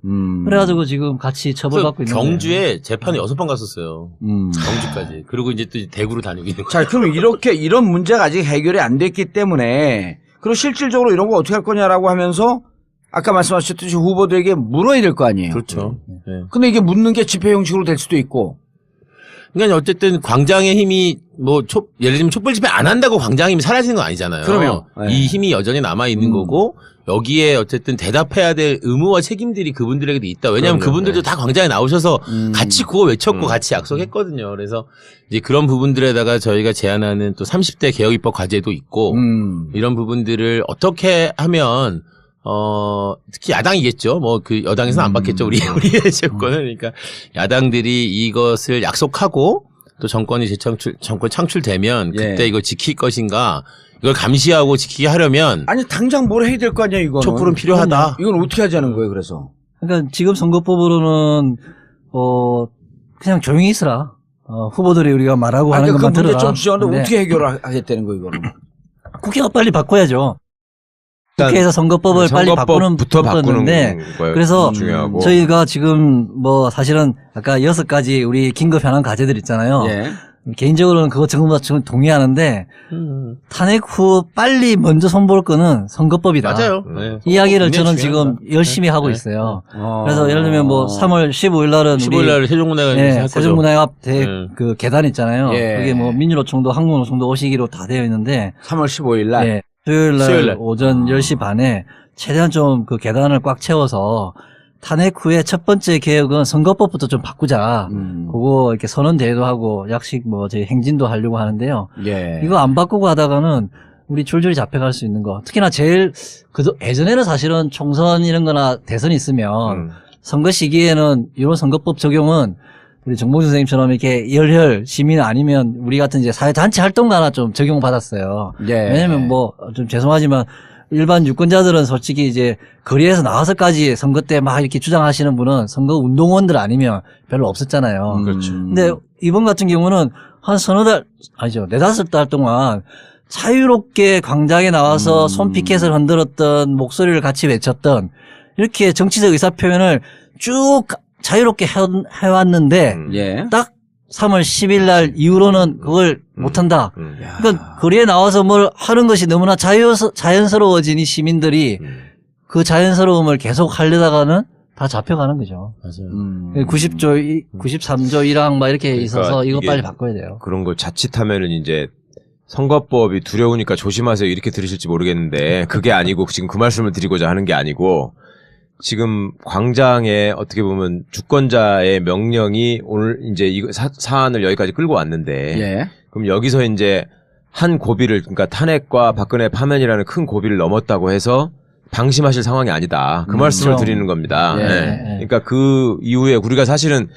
그래가지고 지금 같이 처벌받고 있는 거예요. 경주에 재판에 6번 갔었어요. 경주까지. 그리고 이제 또 대구로 다니고 있는 자, 그럼 이런 문제가 아직 해결이 안 됐기 때문에 그리고 실질적으로 이런 거 어떻게 할 거냐라고 하면서 아까 말씀하셨듯이 후보들에게 물어야 될 거 아니에요. 그렇죠. 네. 근데 이게 묻는 게 집회 형식으로 될 수도 있고. 그러니까 어쨌든 광장의 힘이 뭐 예를 들면 촛불 집회 안 한다고 광장의 힘이 사라지는 건 아니잖아요. 그럼요. 네. 이 힘이 여전히 남아 있는 거고 여기에 어쨌든 대답해야 될 의무와 책임들이 그분들에게도 있다. 왜냐하면 그럼요. 그분들도 다 광장에 나오셔서 같이 구호 외쳤고 같이 약속했거든요. 그래서 이제 그런 부분들에다가 저희가 제안하는 또 30대 개혁 입법 과제도 있고 이런 부분들을 어떻게 하면 특히 야당이겠죠. 뭐 그 여당에서는 안 받겠죠. 우리의 제권은. 그러니까 야당들이 이것을 약속하고 또 정권 창출되면 예. 그때 이걸 지킬 것인가 이걸 감시하고 지키게 하려면 아니 당장 뭘 해야 될 거 아니야 이거는. 촛불은 필요하다. 이건 어떻게 하자는 거예요 그래서. 그러니까 지금 선거법으로는 그냥 조용히 있으라. 후보들이 우리가 말하고 하는 그러니까 것만 그 문제 들어라. 좀 지적하는데 근데 어떻게 해결을 하겠다는 거예요 이거는. 국회가 빨리 바꿔야죠. 일단 국회에서 선거법을 빨리 선거법부터 바꾸는 거예요. 그래서 중요하고. 저희가 지금 뭐 사실은 아까 6가지 우리 긴급 현안 과제들 있잖아요. 예. 개인적으로는 그거 전부 다 동의하는데 탄핵 후 빨리 먼저 손볼 거는 선거법이다. 맞아요. 네. 이야기를 저는 중요합니다. 지금 열심히 하고 네. 있어요. 그래서 예를 들면 뭐 3월 15일 날은 15일 날 세종문화회관에서 할 거죠. 세종문화회관 네. 그 계단 있잖아요. 예. 그게 뭐 민주노총도 한국노총도 오시기로 다 되어 있는데 3월 15일 날. 네, 수요일 수요일 날 날. 오전 10시 반에 최대한 좀 그 계단을 꽉 채워서 탄핵 후에 첫 번째 개혁은 선거법부터 좀 바꾸자. 그거 이렇게 선언대회도 하고 약식 뭐 저희 행진도 하려고 하는데요. 예. 이거 안 바꾸고 하다가는 우리 줄줄이 잡혀갈 수 있는 거. 특히나 제일 예전에는 사실은 총선 이런 거나 대선이 있으면 선거 시기에는 이런 선거법 적용은 우리 정봉주 선생님처럼 이렇게 열혈 시민 아니면 우리 같은 이제 사회단체 활동가나 좀 적용받았어요. 예. 왜냐면 뭐 좀 죄송하지만 일반 유권자들은 솔직히 이제 거리에서 나와서까지 선거 때 막 이렇게 주장하시는 분은 선거 운동원들 아니면 별로 없었잖아요. 그렇죠. 근데 이번 같은 경우는 한 서너 달, 아니죠. 4-5달 동안 자유롭게 광장에 나와서 손 피켓을 흔들었던 목소리를 같이 외쳤던 이렇게 정치적 의사표현을 쭉 자유롭게 해왔는데 예. 딱 3월 10일 날 이후로는 그걸 못한다. 그러니까 거리에 나와서 뭘 하는 것이 너무나 자연스러워진 이 시민들이 그 자연스러움을 계속 하려다가는 다 잡혀가는 거죠. 맞아요. 93조 1항 막 이렇게 그러니까 있어서 이거 이게 빨리 바꿔야 돼요. 그런 걸 자칫하면은 이제 선거법이 두려우니까 조심하세요 이렇게 들으실지 모르겠는데 그게 아니고 지금 그 말씀을 드리고자 하는 게 아니고 지금 광장에 어떻게 보면 주권자의 명령이 오늘 이제 이거 사안을 여기까지 끌고 왔는데 예. 그럼 여기서 이제 한 고비를 그러니까 탄핵과 박근혜 파면이라는 큰 고비를 넘었다고 해서 방심하실 상황이 아니다. 그 말씀을 그렇죠. 드리는 겁니다. 예. 네. 그러니까 그 이후에 우리가 사실은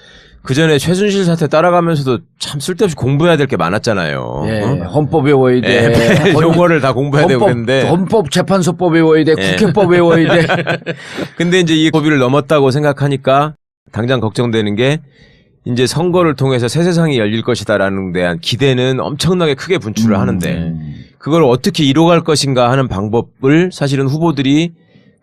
그 전에 최순실 사태 따라가면서도 참 쓸데없이 공부해야 될 게 많았잖아요. 예. 어? 헌법 외워야 돼. 예, 용어를 다 공부해야 되고 그랬는데. 헌법재판소법 외워야 돼. 예. 국회법 외워야 돼. 근데 이제 이 고비를 넘었다고 생각하니까 당장 걱정되는 게 이제 선거를 통해서 새 세상이 열릴 것이다라는 대한 기대는 엄청나게 크게 분출을 하는데 그걸 어떻게 이뤄갈 것인가 하는 방법을 사실은 후보들이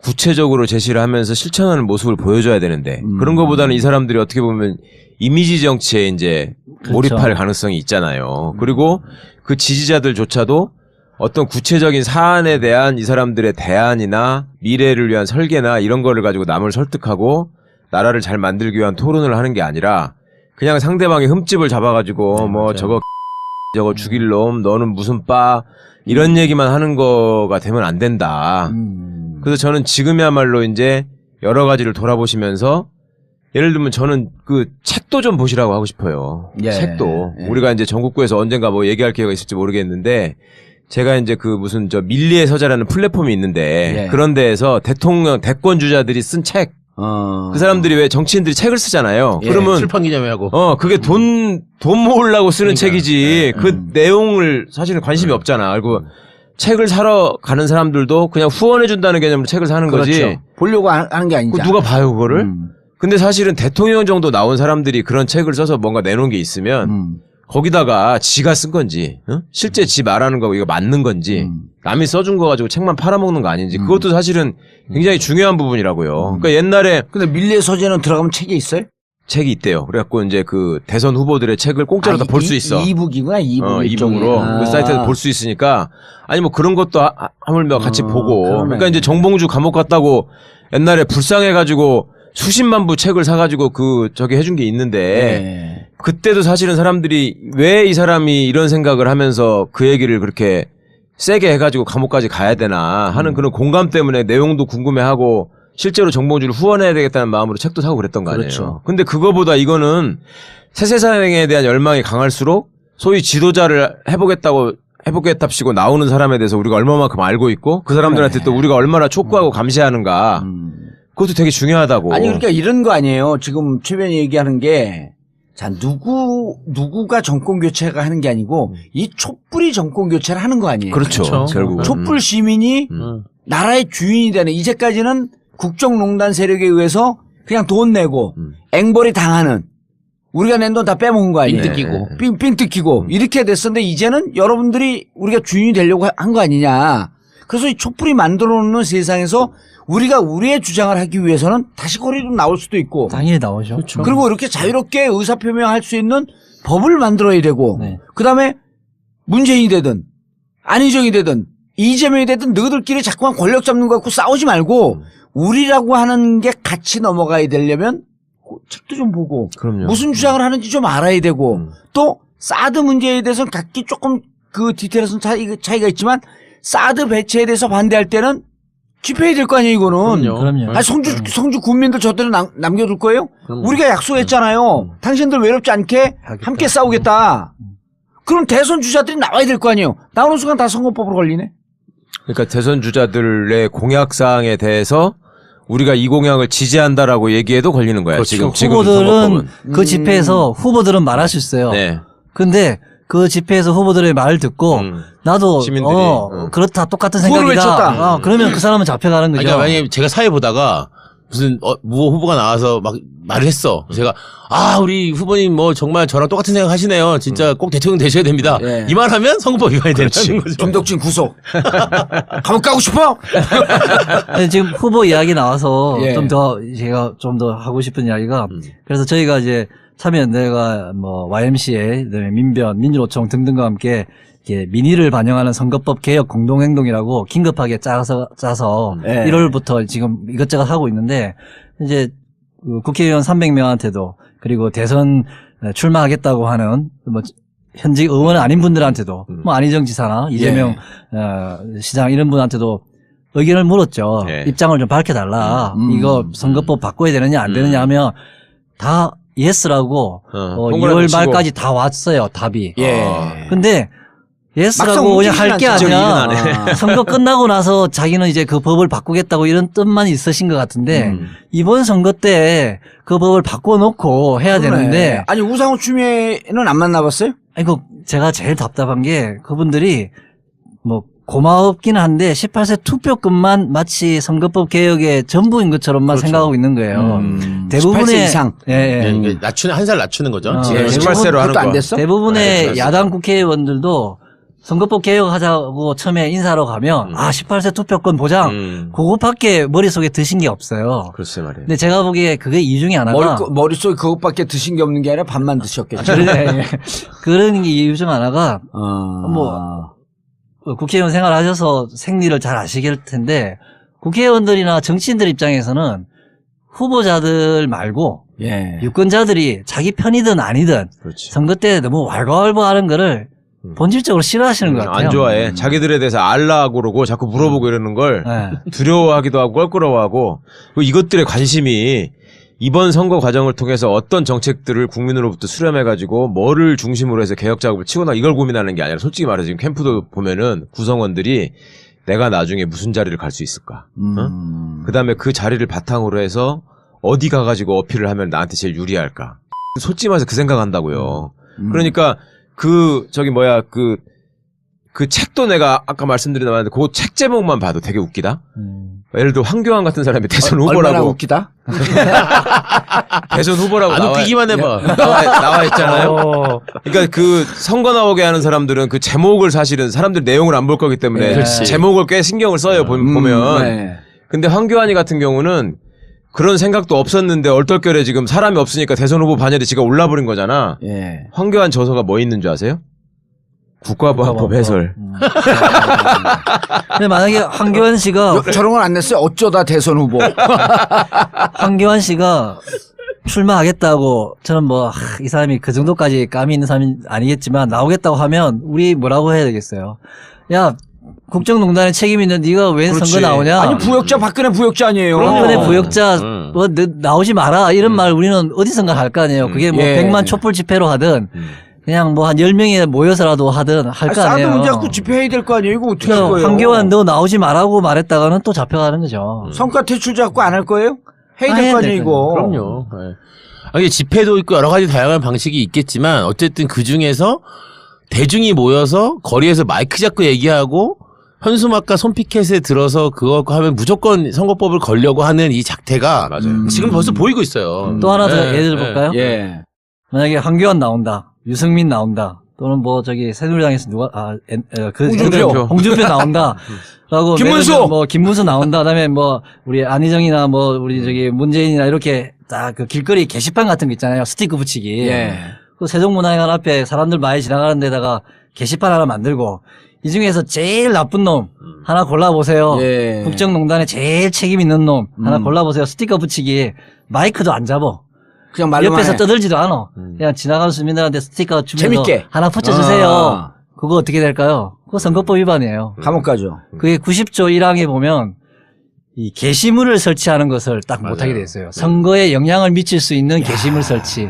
구체적으로 제시를 하면서 실천하는 모습을 보여줘야 되는데 그런 것보다는 이 사람들이 어떻게 보면 이미지 정치에 이제 그렇죠. 몰입할 가능성이 있잖아요. 그리고 그 지지자들조차도 어떤 구체적인 사안에 대한 이 사람들의 대안이나 미래를 위한 설계나 이런 거를 가지고 남을 설득하고 나라를 잘 만들기 위한 토론을 하는 게 아니라 그냥 상대방의 흠집을 잡아가지고 뭐 저거 죽일 놈 너는 무슨 빠 이런 얘기만 하는 거가 되면 안 된다. 그래서 저는 지금이야말로 이제 여러 가지를 돌아보시면서 예를 들면 저는 그 책도 좀 보시라고 하고 싶어요. 예. 책도. 예. 우리가 이제 전국구에서 언젠가 뭐 얘기할 기회가 있을지 모르겠는데 제가 이제 그 무슨 저 밀리의 서재라는 플랫폼이 있는데 예. 그런 데에서 대통령 대권 주자들이 쓴 책. 그 사람들이 왜 정치인들이 책을 쓰잖아요. 예. 그러면 출판 기념회하고. 그게 돈 모으려고 쓰는 그러니까. 책이지. 그 내용을 사실은 관심이 없잖아. 그리고 책을 사러 가는 사람들도 그냥 후원해준다는 개념으로 책을 사는 거지. 그렇죠. 보려고 하는 게 아니죠. 그거 누가 봐요, 그거를? 근데 사실은 대통령 정도 나온 사람들이 그런 책을 써서 뭔가 내놓은 게 있으면 거기다가 지가 쓴 건지, 실제 지 말하는 거고 이거 맞는 건지, 남이 써준 거 가지고 책만 팔아먹는 거 아닌지, 그것도 사실은 굉장히 중요한 부분이라고요. 그러니까 옛날에 근데 밀리의 서재는 들어가면 책이 있어요? 책이 있대요. 그래갖고 이제 그 대선 후보들의 책을 공짜로 다 볼 수 있어. 이북이구나, 이북. 이북으로 그 사이트에서 볼 수 있으니까 아니 뭐 그런 것도 하물며 같이 보고. 그러네. 그러니까 이제 정봉주 감옥 갔다고 옛날에 불쌍해가지고 수십만 부 책을 사가지고 그 저기 해준 게 있는데 예. 그때도 사실은 사람들이 왜 이 사람이 이런 생각을 하면서 그 얘기를 그렇게 세게 해가지고 감옥까지 가야 되나 하는 그런 공감 때문에 내용도 궁금해하고 실제로 정봉주를 후원해야 되겠다는 마음으로 책도 사고 그랬던 거 아니에요. 그렇죠. 근데 그거보다 이거는 새 세상에 대한 열망이 강할수록 소위 지도자를 해보겠답시고 나오는 사람에 대해서 우리가 얼마만큼 알고 있고 그 사람들한테 또 우리가 얼마나 촉구하고 감시하는가 그것도 되게 중요하다고. 아니, 그러니까 이런 거 아니에요. 지금 최변이 얘기하는 게, 자, 누구가 정권 교체가 하는 게 아니고, 이 촛불이 정권 교체를 하는 거 아니에요. 그렇죠. 그렇죠. 결국은. 촛불 시민이 나라의 주인이 되는, 이제까지는 국정농단 세력에 의해서 그냥 돈 내고, 앵벌이 당하는, 우리가 낸 돈 다 빼먹은 거 아니에요. 삥 뜯기고. 삥 뜯기고. 이렇게 됐었는데, 이제는 여러분들이 우리가 주인이 되려고 한 거 아니냐. 그래서 이 촛불이 만들어 놓는 세상에서 우리가 우리의 주장을 하기 위해서는 다시 거리로 나올 수도 있고. 당연히 나오죠. 그렇죠. 그리고 이렇게 자유롭게 의사표명할 수 있는 법을 만들어야 되고. 네. 그 다음에 문재인이 되든, 안희정이 되든, 이재명이 되든 너희들끼리 자꾸만 권력 잡는 거 갖고 싸우지 말고 우리라고 하는 게 같이 넘어가야 되려면 책도 좀 보고. 그럼요. 무슨 주장을 하는지 좀 알아야 되고. 또 사드 문제에 대해서는 각기 조금 그 디테일에서는 차이가 있지만 사드 배치에 대해서 반대할 때는 집회해야 될 거 아니에요, 이거는. 그럼요. 아니, 성주 군민들 저때는 남겨둘 거예요? 우리가 약속했잖아요. 당신들 외롭지 않게 함께 싸우겠다. 그럼 대선 주자들이 나와야 될 거 아니에요? 나오는 순간 다 선거법으로 걸리네? 그러니까 대선 주자들의 공약사항에 대해서 우리가 이 공약을 지지한다라고 얘기해도 걸리는 거야. 그렇죠. 지금 후보들은 선거법은. 그 집회에서 후보들은 말할 수 있어요. 네. 근데 그 집회에서 후보들의 말을 듣고 나도 시민들이, 그렇다 똑같은 구호를 생각이다. 외쳤다. 그러면 그 사람은 잡혀가는 거죠. 그러니까 만약에 제가 사회 보다가 무슨 뭐 후보가 나와서 막 말을 했어. 제가 우리 후보님 뭐 정말 저랑 똑같은 생각 하시네요. 진짜 꼭 대통령 되셔야 됩니다. 예. 이 말하면 선거법 위반이 된다는 거죠. 김덕진 구속. 감옥 가고 싶어? 근데 지금 후보 이야기 나와서 예. 좀 더 제가 좀 더 하고 싶은 이야기가 그래서 저희가 이제 참여연대가 뭐 YMCA, 그다음에 민변, 민주노총 등등과 함께 이렇게 민의를 반영하는 선거법 개혁 공동행동이라고 긴급하게 짜서 예. 1월부터 지금 이것저것 하고 있는데 이제 그 국회의원 300명한테도 그리고 대선 출마하겠다고 하는 뭐 현직 의원 아닌 분들한테도 뭐 안희정 지사나 이재명 시장 이런 분한테도 의견을 물었죠. 네. 입장을 좀 밝혀달라. 이거 선거법 바꿔야 되느냐 안 되느냐 하면 다 예스라고 동그라미 2월 치고. 말까지 다 왔어요. 답이. 예. 근데 막상 예스라고 그냥 할 게 움직이진 아니라 선거 끝나고 나서 자기는 이제 그 법을 바꾸겠다고 이런 뜻만 있으신 것 같은데 이번 선거 때 그 법을 바꿔놓고 해야 되는데 아니 우상호 추미애는 안 만나봤어요? 이거 제가 제일 답답한 게 그분들이 뭐 고맙긴 한데 18세 투표권만 마치 선거법 개혁의 전부인 것처럼만 그렇죠. 생각하고 있는 거예요. 18세 이상. 예, 예. 이게 낮추는 한 살 낮추는 거죠. 예, 18세로 하는 그것도 안 거. 됐어? 대부분의 네, 야당 국회의원들도 선거법 개혁하자고 처음에 인사하러 가면 18세 투표권 보장 그것밖에 머릿속에 드신 게 없어요. 글쎄 말이에요. 근데 제가 보기에 그게 이 중에 하나가 머릿속에 그것밖에 드신 게 없는 게 아니라 밥만 드셨겠죠. 네. 그런 게 이유 중 하나가 뭐 국회의원 생활하셔서 생리를 잘 아시길 텐데 국회의원들이나 정치인들 입장에서는 후보자들 말고 예. 유권자들이 자기 편이든 아니든 그렇지. 선거 때 너무 왈가왈부하는 거를 본질적으로 싫어하시는 것 같아요. 안 좋아해. 자기들에 대해서 알라 그러고 자꾸 물어보고 이러는 걸 네. 두려워하기도 하고 껄끄러워하고 그리고 이것들의 관심이 이번 선거 과정을 통해서 어떤 정책들을 국민으로부터 수렴해가지고 뭐를 중심으로 해서 개혁 작업을 치고 나 이걸 고민하는 게 아니라 솔직히 말해서 지금 캠프도 보면은 구성원들이 내가 나중에 무슨 자리를 갈 수 있을까? 그 다음에 그 자리를 바탕으로 해서 어디 가가지고 어필을 하면 나한테 제일 유리할까? 솔직히 말해서 그 생각한다고요. 그러니까 그 책도 내가 아까 말씀드린 말인데 그 책 제목만 봐도 되게 웃기다. 예를 들어 황교안 같은 사람이 대선 얼마나 후보라고 웃기다? 대선 후보라고 안 웃기기만 해봐. 나와 있잖아요. 그러니까 그 선거 나오게 하는 사람들은 그 제목을 사실은 사람들 내용을 안 볼 거기 때문에 그렇지. 제목을 꽤 신경을 써요 보면. 네. 근데 황교안이 같은 경우는 그런 생각도 없었는데 얼떨결에 지금 사람이 없으니까 대선 후보 반열에 지가 올라버린 거잖아. 예. 황교안 저서가 뭐 있는 줄 아세요? 국가보안법 해설. 근데 만약에 황교안 씨가 저런 건 안 냈어요. 어쩌다 대선 후보. 황교안 씨가 출마하겠다고 저는 뭐 이 사람이 그 정도까지 감이 있는 사람이 아니겠지만 나오겠다고 하면 우리 뭐라고 해야 되겠어요? 야 국정농단에 책임 있는 네가 왜 그렇지. 선거 나오냐? 아니 부역자 박근혜 부역자 아니에요. 박근혜 부역자 뭐 나오지 마라 이런 말 우리는 어디선가 할 거 아니에요. 그게 뭐 예. 100만 촛불 집회로 하든 그냥 뭐 한 10명이 모여서라도 하든 할 거 싸도 아니에요. 문제 갖고 집회해야 될 거 아니에요. 이거 어떻게 할 거예요? 황교안 너 나오지 말라고 말했다가는 또 잡혀가는 거죠. 성과 퇴출 잡고 안 할 거예요? 해야 아, 될 해야 거 아니에요 될 이거. 그럼요. 네. 아니, 집회도 있고 여러 가지 다양한 방식이 있겠지만 어쨌든 그 중에서 대중이 모여서 거리에서 마이크 잡고 얘기하고 현수막과 손피켓에 들어서 그거 하면 무조건 선거법을 걸려고 하는 이 작태가 지금 벌써 보이고 있어요. 또 하나 더 네, 예를 네. 들어볼까요? 예. 만약에 황교안 나온다, 유승민 나온다, 또는 뭐 저기 새누리당에서 누가 홍준표 나온다. 라고 김문수! 뭐 김문수 나온다. 그다음에 뭐 우리 안희정이나 뭐 우리 저기 문재인이나 이렇게 딱 그 길거리 게시판 같은 거 있잖아요. 스티커 붙이기. 예. 그 세종문화회관 앞에 사람들 많이 지나가는 데다가 게시판 하나 만들고 이 중에서 제일 나쁜 놈 하나 골라보세요. 예. 국정농단에 제일 책임 있는 놈 하나 골라보세요. 스티커 붙이기. 마이크도 안 잡어. 그냥 말로만 옆에서 해. 떠들지도 않아. 그냥 지나가는 시민들한테 스티커 주면서 재밌게. 하나 붙여주세요. 아. 그거 어떻게 될까요? 그거 선거법 위반이에요. 감옥 가죠. 그게 90조 1항에 보면 이 게시물을 설치하는 것을 딱 못하게 돼 있어요. 선거에 영향을 미칠 수 있는 게시물 설치.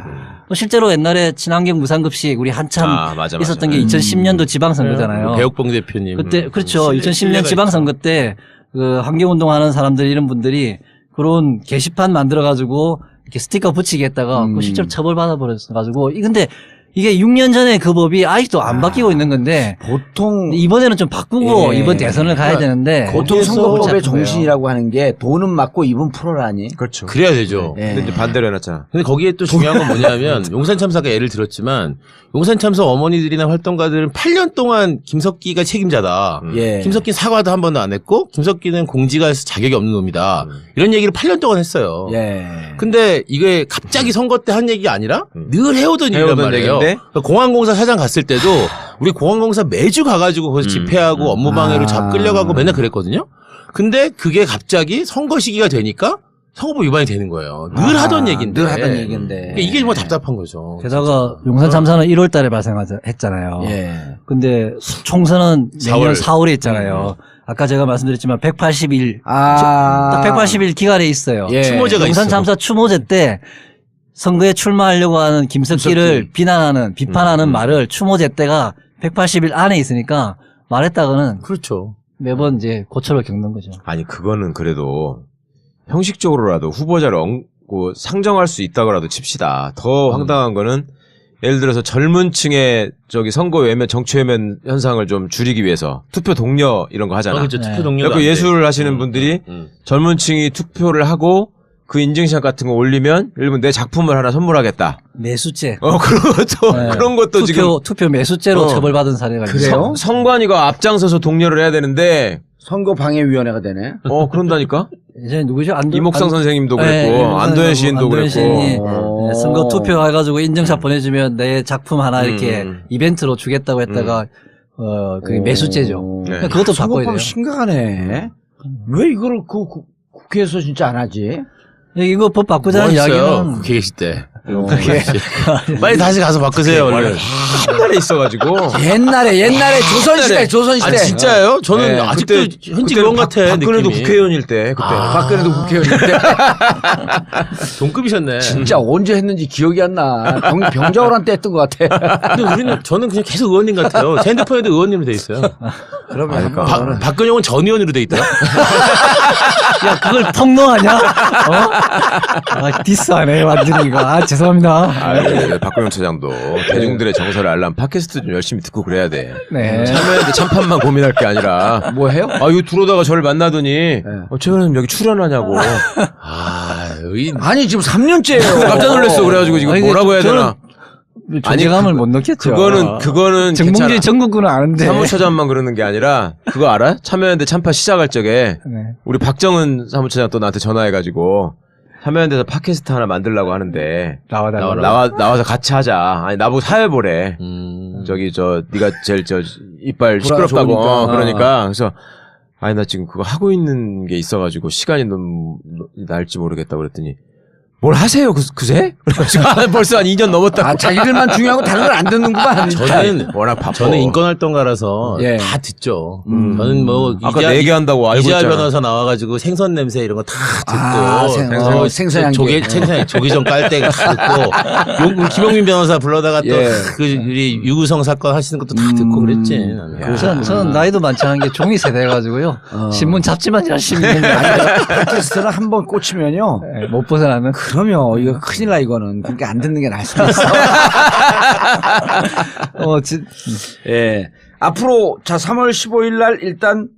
또 실제로 옛날에 친환경 무상급식 우리 한참 맞아. 있었던 게 2010년도 지방선거잖아요. 배옥봉 대표님. 그때 그렇죠. 2010년 신뢰가 지방선거 때 그 환경운동하는 사람들 이런 분들이 그런 게시판 만들어 가지고 이렇게 스티커 붙이게 했다가 그 실제로 처벌받아 버렸어 가지고 근데 이게 6년 전에 그 법이 아직도 안 바뀌고 있는 건데 보통 이번에는 좀 바꾸고 예. 이번 대선을 가야 되는데 보통 거기에서 선거법의 잡고요. 정신이라고 하는 게 돈은 맞고 입은 풀어라니. 그렇죠. 그래야 되죠. 예. 근데 이제 반대로 해놨잖아. 근데 거기에 또 중요한 건 뭐냐면 용산 참사가 예를 들었지만 용산 참사 어머니들이나 활동가들은 8년 동안 김석기가 책임자다. 예. 김석기는 사과도 한 번도 안 했고 김석기는 공직에서 자격이 없는 놈이다. 이런 얘기를 8년 동안 했어요. 예. 근데 이게 갑자기 선거 때 한 얘기가 아니라 늘 해오던 일이란 해오던 말이에요. 얘기인데? 그러니까 공항공사 사장 갔을 때도 우리 공항공사 매주 가가지고 거기서 집회하고 업무방해로 끌려가고 맨날 그랬거든요. 근데 그게 갑자기 선거 시기가 되니까 선거법 위반이 되는 거예요. 늘 하던 얘기인데. 늘 하던 얘기인데. 그러니까 이게 뭐 답답한 거죠. 게다가 용산 참사는 1월 달에 발생했잖아요. 예. 근데 총선은 내년 4월에 있잖아요. 아까 제가 말씀드렸지만 180일 아. 딱 180일 기간에 있어요. 예. 추모제가 있어. 용산 참사 추모제 때 선거에 출마하려고 하는 김석기를 비판하는 말을 추모제 때가 180일 안에 있으니까 말했다가는 그렇죠. 매번 이제 고초를 겪는 거죠. 아니 그거는 그래도 형식적으로라도 후보자를 상정할 수 있다고라도 칩시다. 더 황당한 거는 예를 들어서 젊은 층의 선거 외면, 정치 외면 현상을 좀 줄이기 위해서 투표 독려 이런 거 하잖아. 그렇죠. 네. 투표 동료가 그 예술을 하시는 분들이 젊은 층이 투표를 하고 그 인증샷 같은 거 올리면 예를 들면 내 작품을 하나 선물하겠다. 매수죄. 그런 것도 지금 투표 매수죄로 처벌받은 사례가 그래요? 선관위가 앞장서서 독려를 해야 되는데 선거방해위원회가 되네. 그런다니까? 예전에 누구죠? 이목상 선생님도 네, 그랬고 이목상 안도현 시인도 안도현 시인이 그랬고 선거 투표해가지고 인증샷 보내주면 내 작품 하나 이렇게 이벤트로 주겠다고 했다가 그게 매수죄죠. 네. 그것도 바꿔야 선거법 돼요. 심각하네. 왜 이거를 국회에서 진짜 안 하지? 이거 법 바꾸자는 이야기는 국회 계실 때. 빨리 다시 가서 바꾸세요, 얼른. 옛날에 있어가지고 옛날에 조선시대. 아, 진짜요? 저는 네, 아직도 현직 그때는 의원 같아. 박근혜도 느낌이. 국회의원일 때 그때 박근혜도 국회의원일 때 동급이셨네. 진짜 언제 했는지 기억이 안 나. 병자호란 때 했던 것 같아. 근데 저는 그냥 계속 의원님 같아요. 제 핸드폰에도 의원님으로 돼 있어요. 그러면 박근영은 전 의원으로 돼 있더라. 야, 그걸 폭로하냐? 아, 디스하네, 완전히 이거. 아, 죄송합니다. 박근혜 차장도 대중들의 정서를 알려면 팟캐스트 좀 열심히 듣고 그래야 돼. 네. 참여했는데 참판만 고민할 게 아니라 뭐 해요? 이거 들어오다가 저를 만나더니 최근에 여기 출연하냐고 아니 지금 3년째예요. 깜짝 놀랐어. 그래가지고 지금 아니, 뭐라고 해야 저는 되나? 존재감을 못 넣겠죠. 그거는 정봉주 괜찮아. 전국구는 아는데. 사무처장만 그러는 게 아니라 그거 알아? 참여연대 참파 시작할 적에 네. 우리 박정은 사무처장 또 나한테 전화해가지고 참여연대에서 팟캐스트 하나 만들려고 하는데 나와서 같이 하자. 아니 나보고 사회 보래. 네가 제일 이빨 시끄럽다고. 좋으니까. 그러니까 그래서 아니 나 지금 그거 하고 있는 게 있어가지고 시간이 너무 날지 모르겠다 그랬더니. 뭘 하세요, 그새? 벌써 한 2년 넘었다고. 자기들만 중요하고 다른 걸 안 듣는구만. 저는 워낙 바빠. 저는 인권활동가라서 예. 다 듣죠. 저는 뭐 아까 내 얘기한다고 알고 이재하 있잖아. 변호사 나와가지고 생선 냄새 이런 거 다 듣고 생선향기. 조기전 깔 때 다 듣고 김용민 변호사 불러다가 또 예. 우리 유구성 사건 하시는 것도 다 듣고 그랬지. 나는. 저는 나이도 많지 않은 게 종이 세대여가지고요. 신문 잡지만 열심히 읽는 게 아니라 팟캐스트는 한 번 꽂히면요. 못 벗어나는. 그러면 이거 큰일 나 이거는. 그러니까 안 듣는 게 나을 수도 있어. 예. 앞으로 3월 15일 날 일단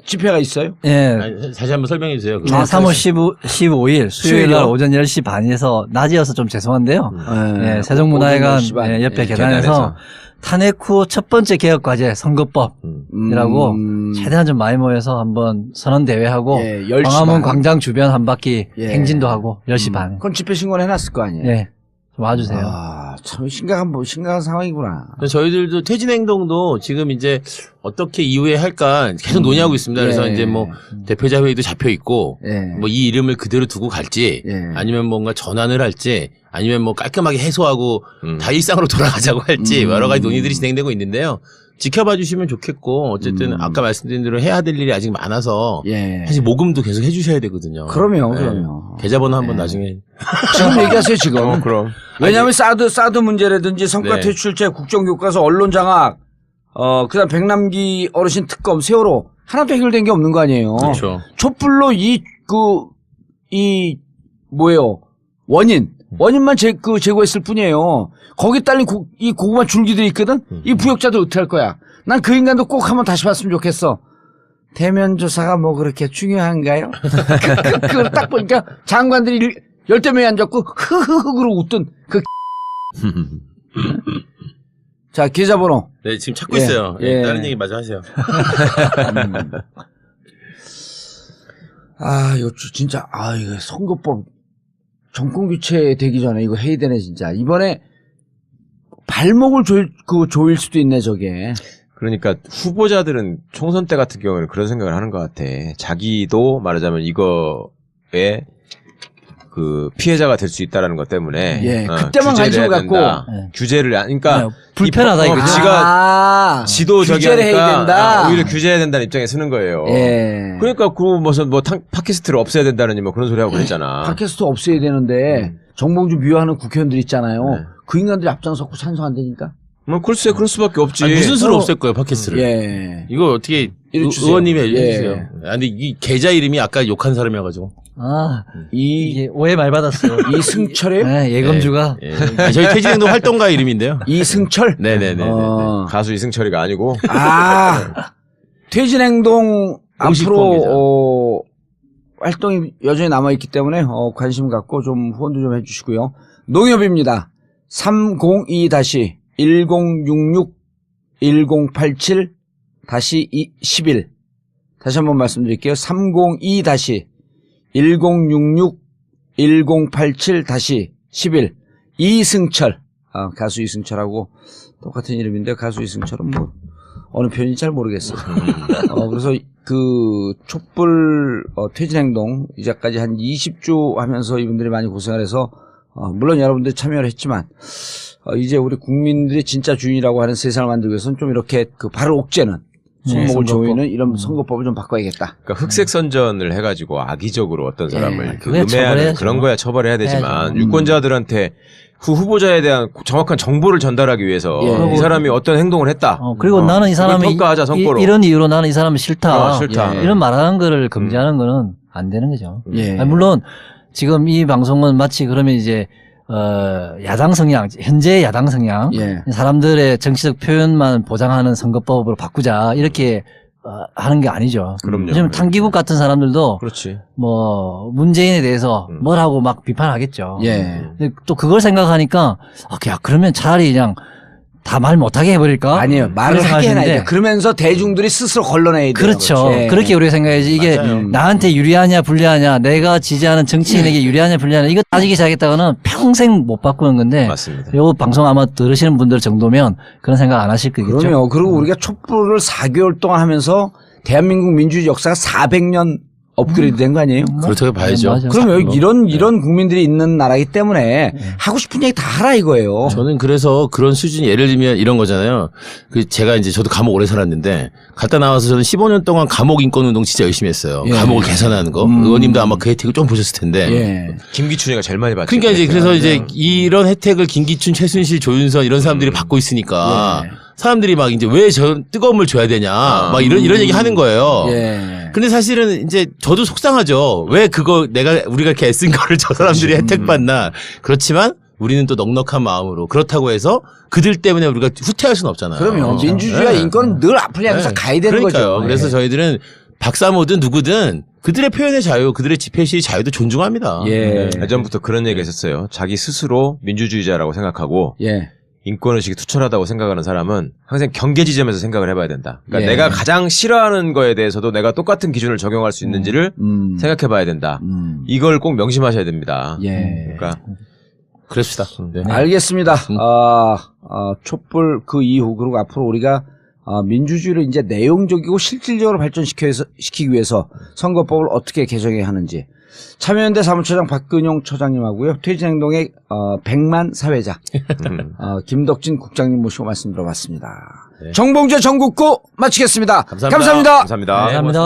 집회가 있어요? 예. 다시 한번 설명해 주세요. 3월 15일 수요일 날 오전 10시 반에서 낮이어서 좀 죄송한데요. 예, 세종문화회관 오전 10시 반. 옆에 계단에서 탄핵 후 첫 번째 개혁과제 선거법이라고 최대한 좀 많이 모여서 한번 선언대회하고 10시 광화문 반. 광장 주변 한 바퀴 예. 행진도 하고 10시 반에. 그건 집회 신고를 해놨을 거 아니에요? 예. 좀 와주세요. 참 심각한 상황이구나. 저희들도 퇴진 행동도 지금 이제 어떻게 이후에 할까 계속 논의하고 있습니다. 그래서 예. 이제 뭐 대표자 회의도 잡혀 있고 예. 뭐 이 이름을 그대로 두고 갈지 예. 아니면 뭔가 전환을 할지 아니면 뭐 깔끔하게 해소하고 다 일상으로 돌아가자고 할지 여러 가지 논의들이 진행되고 있는데요. 지켜봐 주시면 좋겠고 어쨌든 아까 말씀드린 대로 해야 될 일이 아직 많아서 예. 사실 모금도 계속 해주셔야 되거든요. 그럼요, 예. 그럼요. 계좌번호 한번 나중에 지금 얘기하세요, 지금. 그럼. 왜냐하면 사드 문제라든지 성과 네. 퇴출제, 국정교과서, 언론장악, 그다음 백남기 어르신 특검, 세월호 하나도 해결된 게 없는 거 아니에요. 그렇죠. 촛불로 원인만 제거했을 뿐이에요. 거기 딸린 이 고구마 줄기들이 있거든? 이 부역자들 어떻게 할 거야? 난 그 인간도 꼭 한번 다시 봤으면 좋겠어. 대면 조사가 뭐 그렇게 중요한가요? 그걸 딱 보니까 장관들이 열대 명이 앉았고 흐흐흐그러고 웃던 자, 계좌번호. 네 지금 찾고 예. 있어요. 예. 다른 얘기 마저 하세요. 이거 진짜, 이거 선거법 정권 교체 되기 전에 이거 해야 되네, 진짜. 이번에 발목을 조일 수도 있네, 저게. 그러니까 후보자들은 총선 때 같은 경우는 그런 생각을 하는 것 같아. 자기도 말하자면 이거에 그 피해자가 될 수 있다라는 것 때문에 예, 그때만 규제를 관심을 해야 갖고. 된다. 네. 규제를 그러니까 불편하다 이거죠. 지가 지도적이 규제를 해야 하니까 된다. 오히려 규제해야 된다는 입장에 쓰는 거예요. 예. 그러니까 그 무슨 뭐 팟캐스트를 없애야 된다는 뭐 그런 소리 하고 그랬잖아. 팟캐스트 없애야 되는데 정봉주 미워하는 국회의원들 있잖아요. 네. 그 인간들이 앞장서고 찬성한다니까. 뭐 글쎄 그럴 수밖에 없지. 아니, 무슨 수로 없앨 거예요 팟캐스트를? 예. 이거 어떻게 알려주세요. 의원님이 예. 알려주세요. 아니 이 계좌 이름이 아까 욕한 사람이어가지고. 이게 오해 많이 받았어요. 이승철이에요? 네, 예검주가. 예. 아니, 저희 퇴진행동 활동가 이름인데요. 이승철? 네네네. 가수 이승철이가 아니고 퇴진행동 공식 앞으로 활동이 여전히 남아있기 때문에 관심 갖고 좀 후원도 좀 해주시고요. 농협입니다. 302-1066-1087-11 다시 한번 말씀드릴게요. 302-1066-1087-11 이승철 가수 이승철하고 똑같은 이름인데 가수 이승철은 뭐 어느 편인지 잘 모르겠어요. 그래서 그 촛불 퇴진행동 이제까지 한 20주 하면서 이분들이 많이 고생을 해서 물론 여러분들이 참여를 했지만 이제 우리 국민들이 진짜 주인이라고 하는 세상을 만들기 위해서는 좀 이렇게 그 발을 옥죄는 손목을 조이는 이런 선거법을 좀 바꿔야겠다. 그러니까 흑색 선전을 해가지고 악의적으로 어떤 사람을 그 그거야 음해하는 처벌해야죠. 그런 거야 처벌해야 되지만 해야죠. 유권자들한테 그 후보자에 대한 정확한 정보를 전달하기 위해서 예. 이 사람이 어떤 행동을 했다. 그리고 나는 이 그걸 사람이 평가하자 선거로. 이런 이유로 나는 이 사람은 싫다. 싫다. 이런 말하는 거를 금지하는 거는 안 되는 거죠. 예. 아니, 물론 지금 이 방송은 마치 그러면 이제 야당 성향, 현재 야당 성향, 예. 사람들의 정치적 표현만 보장하는 선거법으로 바꾸자 이렇게 하는 게 아니죠. 그럼요. 요즘 탕기국 같은 사람들도 그렇지. 뭐 문재인에 대해서 뭘 하고 막 비판하겠죠. 예. 근데 또 그걸 생각하니까 야 그러면 차라리 그냥 다 말 못하게 해버릴까? 아니요. 말을 그렇게 하게 해놔야 생각하시는데 돼요. 그러면서 대중들이 스스로 걸러내야 돼요. 그렇죠. 예. 그렇게 우리가 생각해야지 이게 맞아요. 나한테 유리하냐 불리하냐 내가 지지하는 정치인에게 유리하냐 불리하냐 이거 따지기 시작했다가는 평생 못 바꾸는 건데 맞습니다. 요 방송 아마 들으시는 분들 정도면 그런 생각 안 하실 거겠죠. 그럼요. 그리고 우리가 촛불을 4개월 동안 하면서 대한민국 민주주의 역사가 400년 업그레이드 된 거 아니에요? 그렇다고 봐야죠. 맞아요. 그러면 이런 국민들이 있는 나라이기 때문에 하고 싶은 얘기 다 하라 이거예요. 저는 그래서 그런 수준이 예를 들면 이런 거잖아요. 그 제가 이제 저도 감옥 오래 살았는데 갔다 나와서 저는 15년 동안 감옥 인권 운동 진짜 열심히 했어요. 예. 감옥을 개선하는 거. 의원님도 아마 그 혜택을 좀 보셨을 텐데. 예. 김기춘이가 제일 많이 받죠. 그러니까 이제 그래서 이제 이런 혜택을 김기춘, 최순실, 조윤선 이런 사람들이 받고 있으니까 사람들이 막 이제 왜 저 뜨거운 물 줘야 되냐 막 이런 얘기 하는 거예요. 예. 근데 사실은 이제 저도 속상하죠. 왜 우리가 이렇게 애쓴 거를 저 사람들이 혜택 받나. 그렇지만 우리는 또 넉넉한 마음으로 그렇다고 해서 그들 때문에 우리가 후퇴할 수는 없잖아요. 그럼요. 민주주의와 네. 인권은 늘 앞을 향해서 가야 되는 그러니까요. 거죠. 그래서 예. 저희들은 박사모든 누구든 그들의 표현의 자유, 그들의 집회 시의 자유도 존중합니다. 예. 예전부터 그런 얘기 했었어요. 자기 스스로 민주주의자라고 생각하고 예. 인권의식이 투철하다고 생각하는 사람은 항상 경계 지점에서 생각을 해봐야 된다. 그러니까 예. 내가 가장 싫어하는 거에 대해서도 내가 똑같은 기준을 적용할 수 있는지를 생각해봐야 된다. 이걸 꼭 명심하셔야 됩니다. 예. 그러니까 그럽시다. 네. 알겠습니다. 촛불 그 이후 그리고 앞으로 우리가 민주주의를 이제 내용적이고 실질적으로 발전시키기 위해서 선거법을 어떻게 개정해야 하는지 참여연대 사무처장 박근용 처장님하고요. 퇴진행동의 100만 사회자 김덕진 국장님 모시고 말씀 들어봤습니다. 네. 정봉재 전국구 마치겠습니다. 감사합니다. 감사합니다. 감사합니다. 감사합니다.